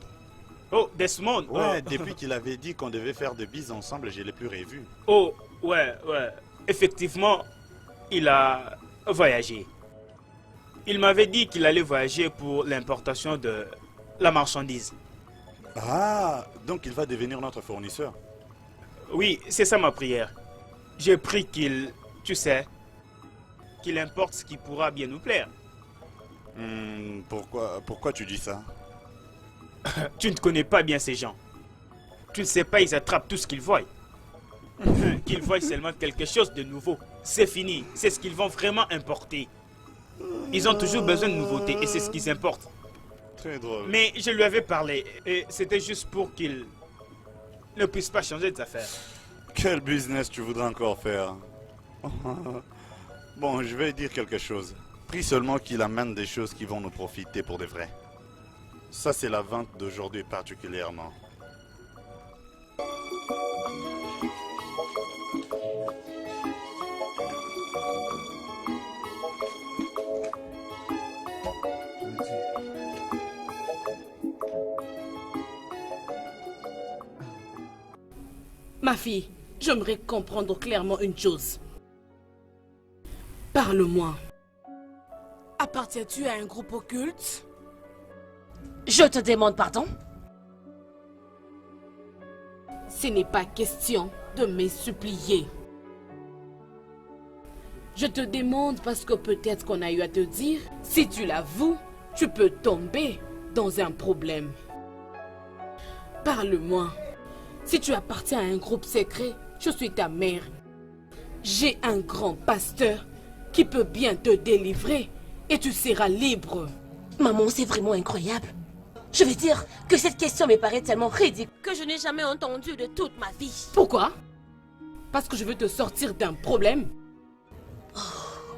[SPEAKER 3] Oh, Desmond.
[SPEAKER 1] Ouais, depuis qu'il avait dit qu'on devait faire des bises ensemble, je l'ai plus revu.
[SPEAKER 3] Oh, ouais. Effectivement, il a voyagé. Il m'avait dit qu'il allait voyager pour l'importation de la marchandise.
[SPEAKER 1] Ah, donc il va devenir notre fournisseur.
[SPEAKER 3] Oui, c'est ça ma prière. J'ai pris qu'il, tu sais, qu'il importe ce qui pourra bien nous plaire.
[SPEAKER 1] Pourquoi tu dis ça?
[SPEAKER 3] Tu ne connais pas bien ces gens. Tu ne sais pas, ils attrapent tout ce qu'ils voient. Qu'ils voient seulement quelque chose de nouveau. C'est fini, c'est ce qu'ils vont vraiment importer. Ils ont toujours besoin de nouveautés et c'est ce qu'ils importent.
[SPEAKER 1] Très drôle.
[SPEAKER 3] Mais je lui avais parlé et c'était juste pour qu'il ne puisse pas changer de affaires.
[SPEAKER 1] Quel business tu voudrais encore faire? Bon, je vais dire quelque chose. Prie seulement qu'il amène des choses qui vont nous profiter pour de vrai. Ça, c'est la vente d'aujourd'hui particulièrement.
[SPEAKER 4] Ma fille, j'aimerais comprendre clairement une chose. Parle-moi. Appartiens-tu à un groupe occulte?
[SPEAKER 2] Je te demande pardon?
[SPEAKER 4] Ce n'est pas question de me supplier. Je te demande parce que peut-être qu'on a eu à te dire, si tu l'avoues, tu peux tomber dans un problème. Parle-moi. Si tu appartiens à un groupe secret, je suis ta mère. J'ai un grand pasteur qui peut bien te délivrer et tu seras libre.
[SPEAKER 2] Maman, c'est vraiment incroyable. Je veux dire que cette question me paraît tellement ridicule que je n'ai jamais entendu de toute ma vie.
[SPEAKER 4] Pourquoi? Parce que je veux te sortir d'un problème?
[SPEAKER 2] Oh,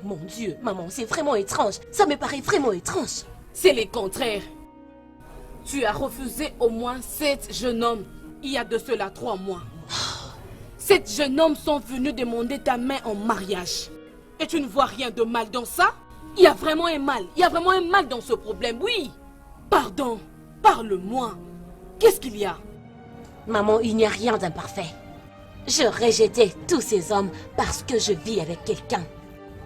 [SPEAKER 2] mon Dieu, maman, c'est vraiment étrange. Ça me paraît vraiment étrange.
[SPEAKER 4] C'est le contraire. Tu as refusé au moins 7 jeunes hommes il y a de cela 3 mois. 7 jeunes hommes sont venus demander ta main en mariage. Et tu ne vois rien de mal dans ça? Il y a vraiment un mal. Il y a vraiment un mal dans ce problème, oui. Pardon, parle-moi. Qu'est-ce qu'il y a?
[SPEAKER 2] Maman, il n'y a rien d'imparfait. Je rejetais tous ces hommes parce que je vis avec quelqu'un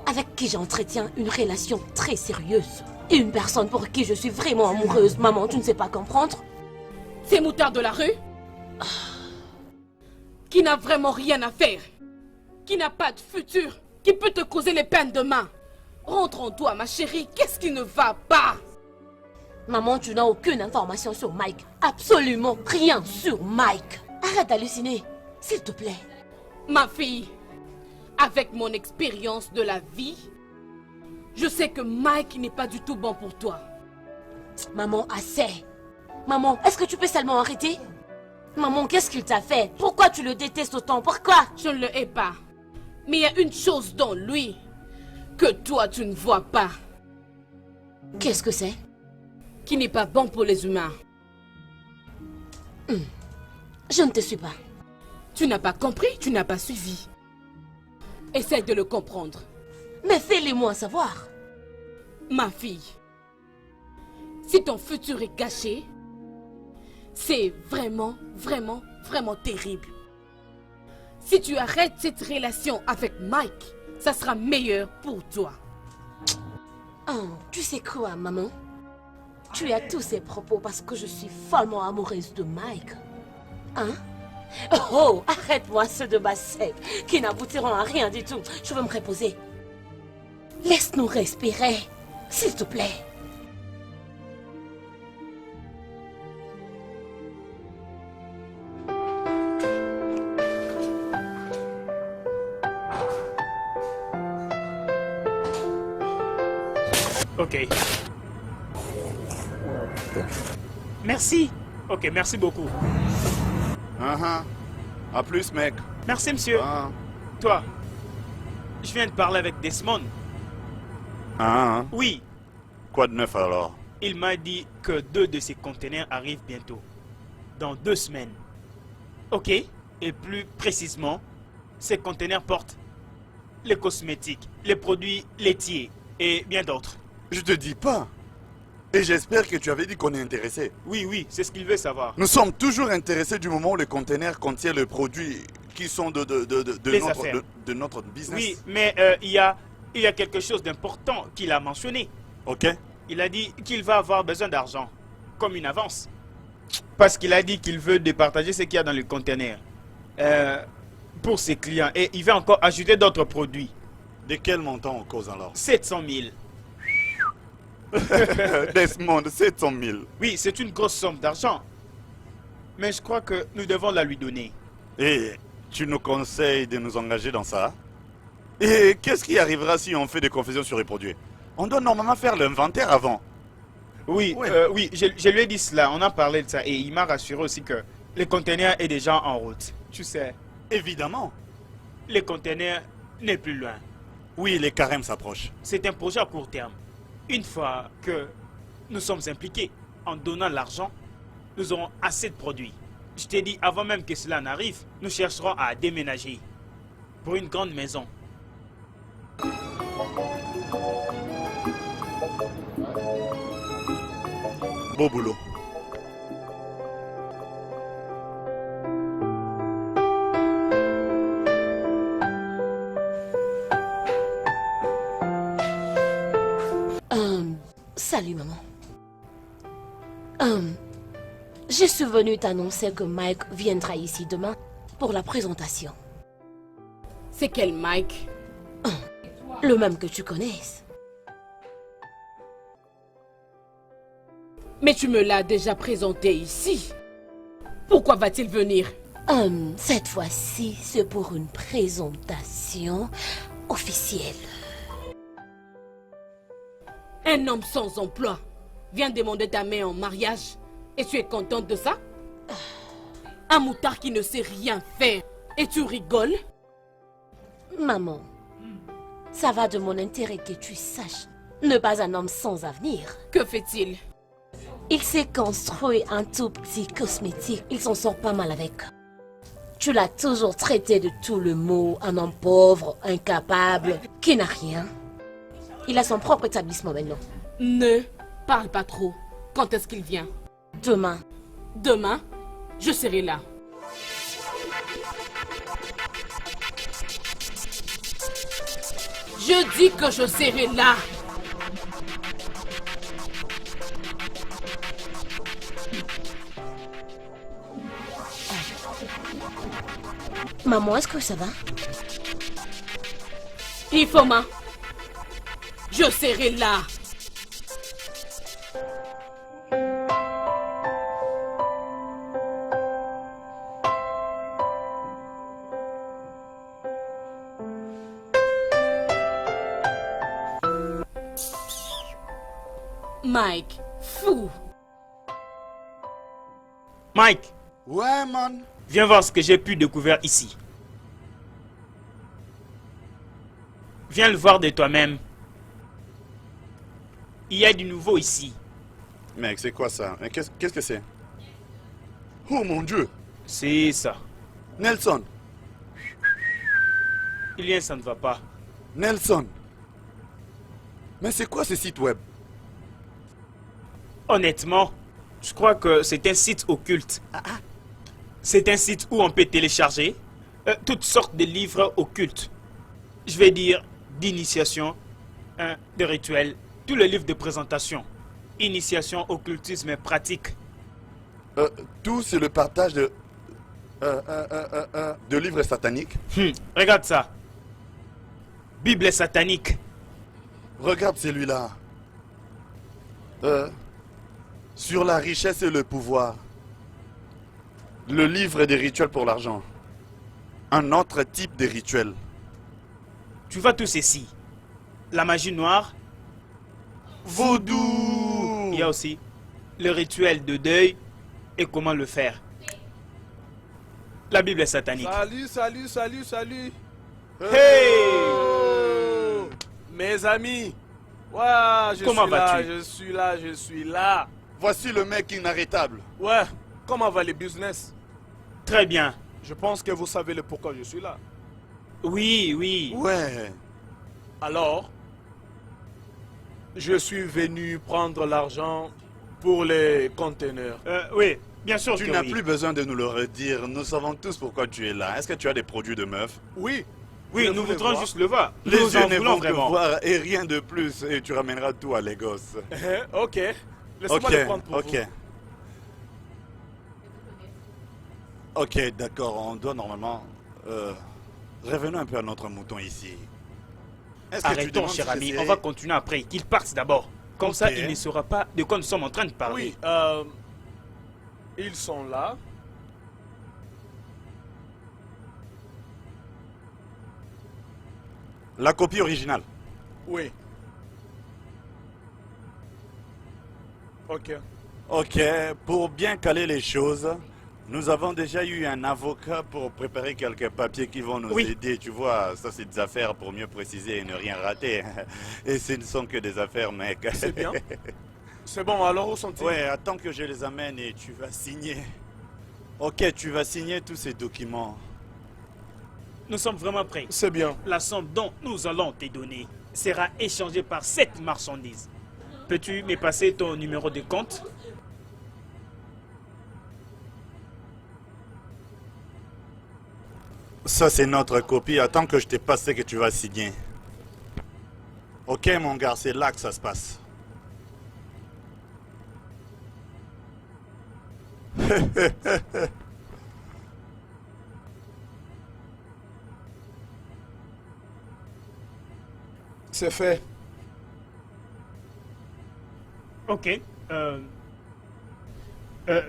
[SPEAKER 2] avec qui j'entretiens une relation très sérieuse. Une personne pour qui je suis vraiment amoureuse. Maman, tu ne sais pas comprendre?
[SPEAKER 4] Ces moutards de la rue? Qui n'a vraiment rien à faire, qui n'a pas de futur, qui peut te causer les peines demain. Rentre en toi, ma chérie, qu'est-ce qui ne va pas?
[SPEAKER 2] Maman, tu n'as aucune information sur Mike. Absolument rien sur Mike. Arrête d'halluciner, s'il te plaît.
[SPEAKER 4] Ma fille, avec mon expérience de la vie, je sais que Mike n'est pas du tout bon pour toi.
[SPEAKER 2] Maman, assez. Maman, est-ce que tu peux seulement arrêter? Maman, qu'est-ce qu'il t'a fait? Pourquoi tu le détestes autant? Pourquoi?
[SPEAKER 4] Je ne le hais pas. Mais il y a une chose dans lui que toi, tu ne vois pas.
[SPEAKER 2] Qu'est-ce que c'est?
[SPEAKER 4] Qui n'est pas bon pour les humains.
[SPEAKER 2] Je ne te suis pas.
[SPEAKER 4] Tu n'as pas compris, tu n'as pas suivi. Essaye de le comprendre.
[SPEAKER 2] Mais fais-les-moi savoir.
[SPEAKER 4] Ma fille, si ton futur est gâché, c'est vraiment, vraiment, vraiment terrible. Si tu arrêtes cette relation avec Mike, ça sera meilleur pour toi.
[SPEAKER 2] Oh, tu sais quoi, maman? Tu as tous ces propos parce que je suis follement amoureuse de Mike. Hein? Oh, arrête-moi ceux de bas sec qui n'aboutiront à rien du tout. Je veux me reposer. Laisse-nous respirer, s'il te plaît.
[SPEAKER 3] Ok. Merci. Ok, merci beaucoup.
[SPEAKER 1] À plus, mec.
[SPEAKER 3] Merci, monsieur. Toi, je viens de parler avec Desmond. Oui.
[SPEAKER 1] Quoi de neuf alors?
[SPEAKER 3] Il m'a dit que 2 de ses conteneurs arrivent bientôt. Dans 2 semaines. Ok. Et plus précisément, ces conteneurs portent les cosmétiques, les produits laitiers et bien d'autres.
[SPEAKER 1] Je te dis pas. Et j'espère que tu avais dit qu'on est intéressé.
[SPEAKER 3] Oui, oui, c'est ce qu'il veut savoir.
[SPEAKER 1] Nous sommes toujours intéressés du moment où le conteneur contient les produits qui sont de notre business.
[SPEAKER 3] Oui, mais il y a quelque chose d'important qu'il a mentionné.
[SPEAKER 1] Ok.
[SPEAKER 3] Il a dit qu'il va avoir besoin d'argent, comme une avance.
[SPEAKER 10] Parce qu'il a dit qu'il veut départager ce qu'il y a dans le conteneur pour ses clients. Et il veut encore ajouter d'autres produits.
[SPEAKER 1] De quel montant on cause alors?
[SPEAKER 3] 700 000.
[SPEAKER 1] Desmond, 700 000.
[SPEAKER 3] Oui, c'est une grosse somme d'argent. Mais je crois que nous devons la lui donner.
[SPEAKER 1] Et tu nous conseilles de nous engager dans ça? Et qu'est-ce qui arrivera si on fait des confusions sur les produits? On doit normalement faire l'inventaire avant.
[SPEAKER 10] Oui,
[SPEAKER 1] Ouais.
[SPEAKER 10] je lui ai dit cela, on a parlé de ça. Et il m'a rassuré aussi que le conteneur est déjà en route. Tu sais,
[SPEAKER 1] Évidemment.
[SPEAKER 3] Le conteneur n'est plus loin.
[SPEAKER 1] Oui, les carèmes s'approchent.
[SPEAKER 3] C'est un projet à court terme. Une fois que nous sommes impliqués en donnant l'argent, nous aurons assez de produits. Je t'ai dit, avant même que cela n'arrive, nous chercherons à déménager pour une grande maison.
[SPEAKER 1] Beau boulot.
[SPEAKER 2] Salut maman. Je suis venue t'annoncer que Mike viendra ici demain pour la présentation.
[SPEAKER 4] C'est quel Mike?
[SPEAKER 2] Le même que tu connaisses.
[SPEAKER 4] Mais tu me l'as déjà présenté ici. Pourquoi va-t-il venir?
[SPEAKER 2] Cette fois-ci, c'est pour une présentation officielle.
[SPEAKER 4] Un homme sans emploi vient demander ta main en mariage et tu es contente de ça? Un moutard qui ne sait rien faire et tu rigoles?
[SPEAKER 2] Maman, ça va de mon intérêt que tu saches. Ne pas un homme sans avenir.
[SPEAKER 4] Que fait-il?
[SPEAKER 2] Il s'est construit un tout petit cosmétique. Il s'en sort pas mal avec. Tu l'as toujours traité de tout le mot, un homme pauvre, incapable, qui n'a rien. Il a son propre établissement maintenant.
[SPEAKER 4] Ne parle pas trop. Quand est-ce qu'il vient?
[SPEAKER 2] Demain.
[SPEAKER 4] Demain, je serai là. Je dis que je serai là.
[SPEAKER 2] Maman, est-ce que ça va?
[SPEAKER 4] Ifoma, je serai là. Mike, fou.
[SPEAKER 3] Mike,
[SPEAKER 1] Ouais, man.
[SPEAKER 3] viens voir ce que j'ai pu découvrir ici. Viens le voir de toi-même. Il y a du nouveau ici.
[SPEAKER 1] Mec, c'est quoi ça? Mais qu'est-ce que c'est? Oh mon Dieu!
[SPEAKER 3] C'est ça.
[SPEAKER 1] Nelson!
[SPEAKER 3] Il y a, ça ne va pas.
[SPEAKER 1] Nelson! Mais c'est quoi ce site web?
[SPEAKER 3] Honnêtement, je crois que c'est un site occulte. C'est un site où on peut télécharger toutes sortes de livres occultes. Je vais dire d'initiation, de rituels, tous les livres de présentation. Initiation, occultisme et pratique.
[SPEAKER 1] Tout c'est le partage de livres sataniques.
[SPEAKER 3] Regarde ça. Bible satanique.
[SPEAKER 1] Regarde celui-là. Sur la richesse et le pouvoir. Le livre des rituels pour l'argent. Un autre type de rituel.
[SPEAKER 3] Tu vois tout ceci. La magie noire.
[SPEAKER 1] Vaudou!
[SPEAKER 3] Il y a aussi le rituel de deuil et comment le faire. La Bible est satanique.
[SPEAKER 5] Salut.
[SPEAKER 3] Hey!
[SPEAKER 5] Oh! Mes amis. Ouais,
[SPEAKER 3] Comment
[SPEAKER 5] suis là,
[SPEAKER 3] vas-tu?
[SPEAKER 5] je suis là.
[SPEAKER 1] Voici le mec inarrêtable.
[SPEAKER 5] Ouais, comment va le business?
[SPEAKER 3] Très bien.
[SPEAKER 5] Je pense que vous savez le pourquoi je suis là.
[SPEAKER 3] Oui.
[SPEAKER 1] Ouais.
[SPEAKER 5] Alors, Je suis venu prendre l'argent pour les conteneurs.
[SPEAKER 3] Oui, bien sûr
[SPEAKER 1] Tu
[SPEAKER 3] que
[SPEAKER 1] n'as
[SPEAKER 3] oui.
[SPEAKER 1] plus besoin de nous le redire. Nous savons tous pourquoi tu es là. Est-ce que tu as des produits de meuf?
[SPEAKER 5] Oui.
[SPEAKER 3] Oui,
[SPEAKER 5] Vous
[SPEAKER 3] nous
[SPEAKER 5] voulez
[SPEAKER 3] voudrons
[SPEAKER 5] voir?
[SPEAKER 3] juste le voir.
[SPEAKER 1] Les
[SPEAKER 3] Nous
[SPEAKER 1] yeux
[SPEAKER 3] en
[SPEAKER 1] ne
[SPEAKER 3] voulons
[SPEAKER 1] vont que
[SPEAKER 3] vraiment.
[SPEAKER 1] voir et rien de plus. Et tu ramèneras tout à Lagos.
[SPEAKER 5] Ok. Laissez-moi
[SPEAKER 1] Ok,
[SPEAKER 5] le prendre pour
[SPEAKER 1] ok. Ok, d'accord. On doit normalement... revenons un peu à notre mouton ici. Est-ce que tu
[SPEAKER 3] Arrêtons,
[SPEAKER 1] demandes
[SPEAKER 3] cher
[SPEAKER 1] si
[SPEAKER 3] ami.
[SPEAKER 1] c'est-
[SPEAKER 3] On va continuer après. Qu'il parte d'abord. Comme ça,
[SPEAKER 1] Ok.
[SPEAKER 3] il ne saura pas de quoi nous sommes en train de
[SPEAKER 5] vous.
[SPEAKER 3] parler.
[SPEAKER 5] Oui, ils sont là.
[SPEAKER 1] La copie originale.
[SPEAKER 5] Oui. Ok.
[SPEAKER 1] Ok, pour bien caler les choses, nous avons déjà eu un avocat pour préparer quelques papiers qui vont nous
[SPEAKER 3] Oui.
[SPEAKER 1] aider. Tu vois, ça c'est des affaires pour mieux préciser et ne rien rater. Et ce ne sont que des affaires, mec.
[SPEAKER 5] C'est bien. C'est bon, alors où sont-ils?
[SPEAKER 1] Ouais, attends que je les amène et tu vas signer. Ok, tu vas signer tous ces documents.
[SPEAKER 3] Nous sommes vraiment prêts.
[SPEAKER 5] C'est bien.
[SPEAKER 3] La somme dont nous allons te donner sera échangée par cette marchandise. Peux-tu me passer ton numéro de compte?
[SPEAKER 1] Ça c'est notre copie. Attends que je t'ai passé que tu vas signer. Ok mon gars, c'est là que ça se passe.
[SPEAKER 5] C'est fait.
[SPEAKER 3] Ok.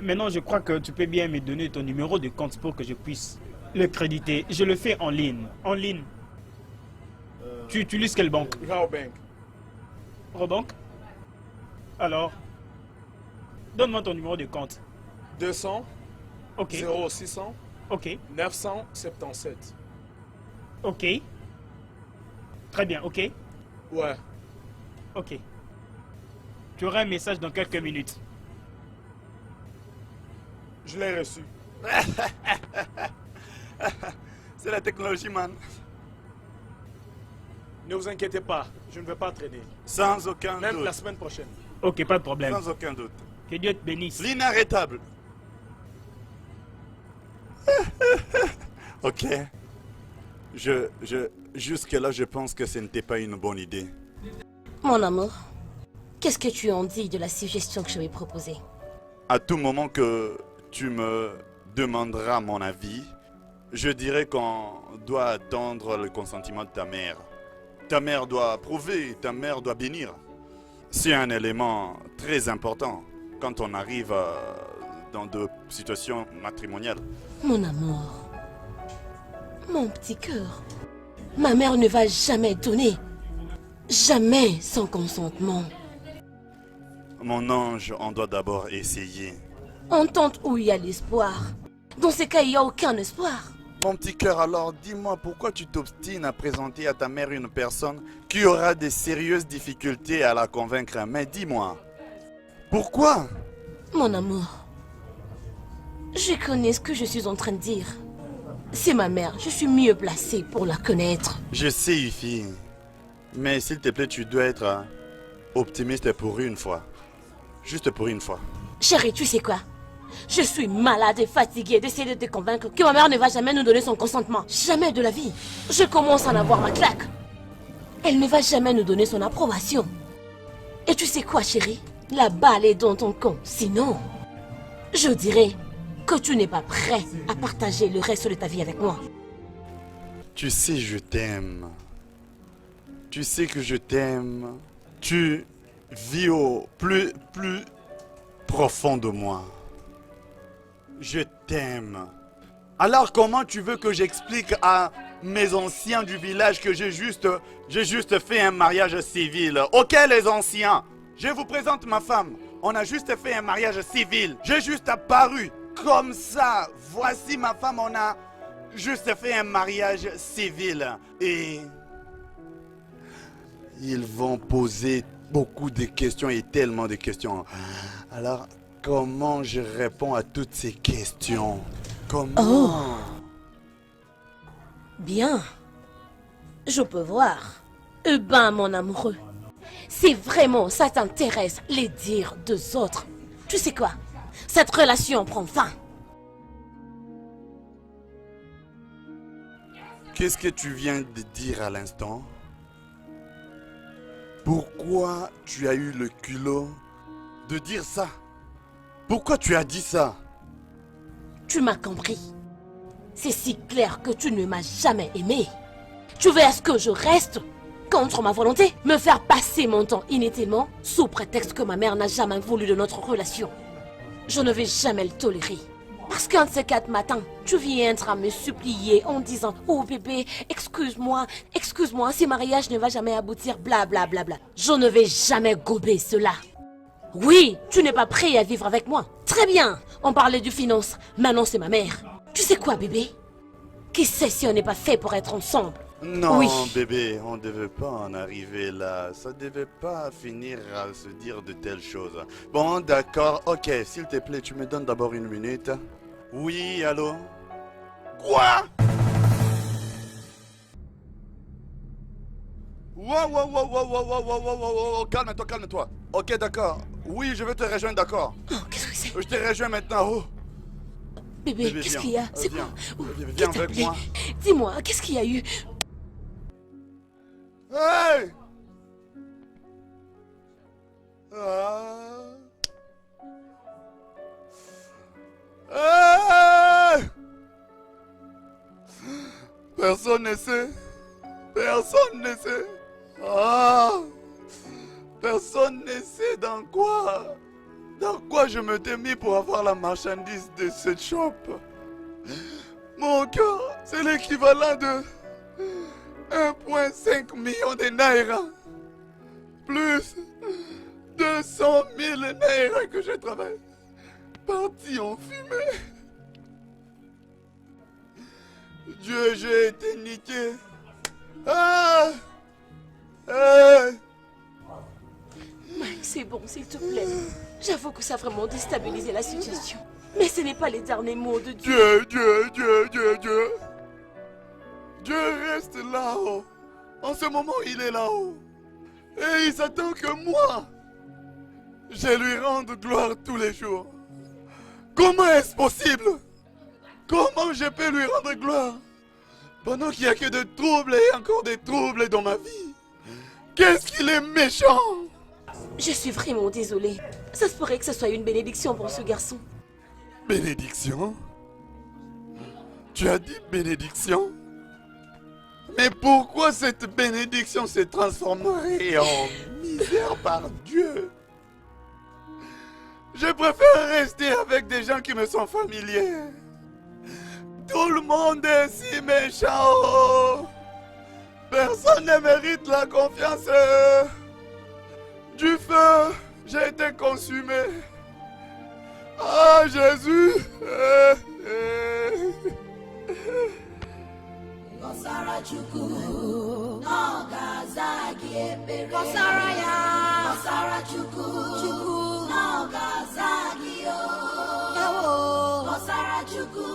[SPEAKER 3] Maintenant, je crois que tu peux bien me donner ton numéro de compte pour que je puisse le créditer. Je le fais en ligne. En ligne. Tu utilises quelle banque?
[SPEAKER 5] Raobank.
[SPEAKER 3] Robank? Alors, donne-moi ton numéro de compte.
[SPEAKER 5] 200
[SPEAKER 3] Ok.
[SPEAKER 5] 0600
[SPEAKER 3] Ok.
[SPEAKER 5] 977.
[SPEAKER 3] Ok. Très bien, ok.
[SPEAKER 5] Ouais.
[SPEAKER 3] Ok. Tu auras un message dans quelques minutes.
[SPEAKER 5] Je l'ai reçu.
[SPEAKER 1] C'est la technologie, man.
[SPEAKER 5] Ne vous inquiétez pas, je ne vais pas traîner.
[SPEAKER 1] Sans aucun
[SPEAKER 5] Même
[SPEAKER 1] doute.
[SPEAKER 5] la semaine prochaine.
[SPEAKER 3] Ok, pas de problème.
[SPEAKER 1] Sans aucun doute.
[SPEAKER 3] Que Dieu te bénisse.
[SPEAKER 1] L'inarrêtable. Ok. Jusque-là, je pense que ce n'était pas une bonne idée.
[SPEAKER 2] Mon amour, qu'est-ce que tu en dis de la suggestion que je vais proposer?
[SPEAKER 1] À tout moment que tu me demanderas mon avis, je dirais qu'on doit attendre le consentement de ta mère. Ta mère doit approuver, ta mère doit bénir. C'est un élément très important quand on arrive dans de situations matrimoniales.
[SPEAKER 2] Mon amour, mon petit cœur, ma mère ne va jamais donner, jamais sans consentement.
[SPEAKER 1] Mon ange, on doit d'abord essayer.
[SPEAKER 2] On tente où il y a l'espoir. Dans ces cas, il n'y a aucun espoir.
[SPEAKER 1] Mon petit cœur, alors dis-moi pourquoi tu t'obstines à présenter à ta mère une personne qui aura des sérieuses difficultés à la convaincre. Mais dis-moi, pourquoi?
[SPEAKER 2] Mon amour, je connais ce que je suis en train de dire. C'est ma mère, je suis mieux placée pour la connaître.
[SPEAKER 1] Je sais, Yuffie. Mais s'il te plaît, tu dois être optimiste pour une fois. Juste pour une fois.
[SPEAKER 2] Chérie, tu sais quoi? Je suis malade et fatiguée d'essayer de te convaincre que ma mère ne va jamais nous donner son consentement. Jamais de la vie. Je commence à en avoir ma claque. Elle ne va jamais nous donner son approbation. Et tu sais quoi, chérie? La balle est dans ton camp. Sinon, je dirais que tu n'es pas prêt à partager le reste de ta vie avec moi.
[SPEAKER 1] Tu sais, je t'aime. Tu sais que je t'aime. Tu vis au plus profond de moi. Je t'aime. Alors comment tu veux que j'explique à mes anciens du village que j'ai juste fait un mariage civil? Ok les anciens, je vous présente ma femme. On a juste fait un mariage civil. J'ai juste apparu comme ça. Voici ma femme, on a juste fait un mariage civil. Et ils vont poser beaucoup de questions et tellement de questions. Alors, comment je réponds à toutes ces questions? Comment?
[SPEAKER 2] Oh. Bien. Je peux voir. Eh ben, mon amoureux. si vraiment ça t'intéresse, les dires des autres, tu sais quoi? Cette relation prend fin.
[SPEAKER 1] Qu'est-ce que tu viens de dire à l'instant? Pourquoi tu as eu le culot de dire ça? Pourquoi tu as dit ça?
[SPEAKER 2] Tu m'as compris. C'est si clair que tu ne m'as jamais aimé. Tu veux à ce que je reste contre ma volonté, me faire passer mon temps inutilement sous prétexte que ma mère n'a jamais voulu de notre relation. Je ne vais jamais le tolérer. Parce qu'un de ces 4 matins, tu viendras me supplier en disant « Oh bébé, excuse-moi, ce mariage ne va jamais aboutir, bla bla bla bla. » Je ne vais jamais gober cela. Oui, tu n'es pas prêt à vivre avec moi. Très bien, on parlait du finance, maintenant c'est ma mère. Tu sais quoi bébé? Qui sait si on n'est pas fait pour être ensemble?
[SPEAKER 1] Non,
[SPEAKER 2] oui.
[SPEAKER 1] Bébé, on ne devait pas en arriver là. Ça ne devait pas finir à se dire de telles choses. Bon, d'accord, ok, s'il te plaît, tu me donnes d'abord 1 minute. Oui, allô? Quoi? Wow, calme-toi, calme-toi. Ok, d'accord. Oui, je vais te rejoindre, d'accord.
[SPEAKER 2] Oh, qu'est-ce que c'est?
[SPEAKER 1] Je te rejoins maintenant, oh.
[SPEAKER 2] Bébé, qu'est-ce qu'il y a? C'est quoi?
[SPEAKER 1] Viens avec moi.
[SPEAKER 2] Dis-moi, qu'est-ce qu'il y a eu?
[SPEAKER 1] Hey! Ah. Hey! Personne ne sait. Personne ne sait. Ah! Personne ne sait dans quoi je me t'ai mis pour avoir la marchandise de cette shop. Mon cœur, c'est l'équivalent de 1,5 million de naira. Plus 200 000 naira que je travaille. Parti en fumée. Dieu, j'ai été niqué. Ah!
[SPEAKER 2] Mike, c'est bon, s'il te plaît. J'avoue que ça a vraiment déstabilisé la situation. Mais ce n'est pas les derniers mots de Dieu.
[SPEAKER 1] Dieu reste là-haut. En ce moment, il est là-haut. Et il s'attend que moi, je lui rende gloire tous les jours. Comment est-ce possible? Comment je peux lui rendre gloire pendant qu'il n'y a que des troubles et encore des troubles dans ma vie? Qu'est-ce qu'il est méchant!
[SPEAKER 2] Je suis vraiment désolée. Ça se pourrait que ce soit une bénédiction pour ce garçon.
[SPEAKER 1] Bénédiction? Tu as dit bénédiction? Mais pourquoi cette bénédiction se transformerait en misère par Dieu? Je préfère rester avec des gens qui me sont familiers. Tout le monde est si méchant. Personne ne mérite la confiance. Du feu, j'ai été consumé. Ah, Jésus.
[SPEAKER 9] Kọsara Chukwu n'ọga-aza gị ekpere. Kọsara ya. Kọsara Chukwu n'ọga-aza gị o. Kọsara Chukwu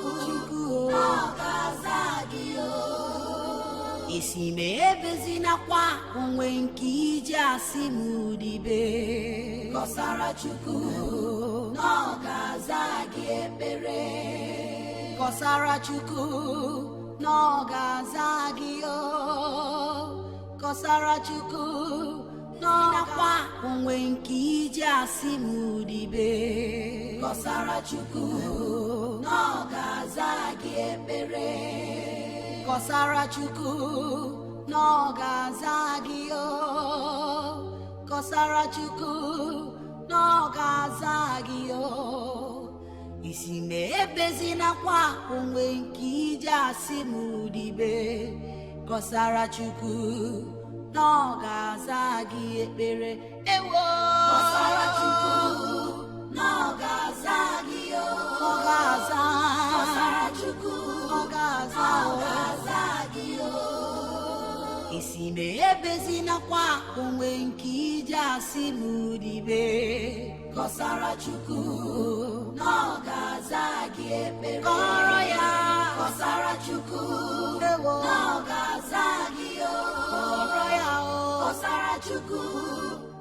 [SPEAKER 9] n'ọga-aza gị o. Isi m ebezinakwa onwe nke iji asị m dibe. Kọsara Chukwu n'ọga-aza gị ekpere. Kọsara Chukwu n'ọga-aza gị o. Kọsara Chukwu n'ọkwa onwe nke iji asị m dibe. Kọsara Chukwu n'ọga-aza gị ekpere. Kọsara Chukwu n'ọga-aza gị o. Kọsara Chukwu n'ọga-aza gị o. Isi na-ebezinakwa onwe nke ije asị m dibe. Kọsara Chukwu n'ọga-aza gị ekpere. Ewo! Kọsara Chukwu n'ọga-aza gị o. Ọga-aza. Kọsara Chukwu n'ọga-aza gị o. Isi na-ebezinakwa onwe nke ije asị m dibe. Kọsara Chukwu n'ọga-aza gị ekpere. Kọrọ ya. Kọsara Chukwu n'ọga-aza gị o. Kọrọ ya o. Kọsara Chukwu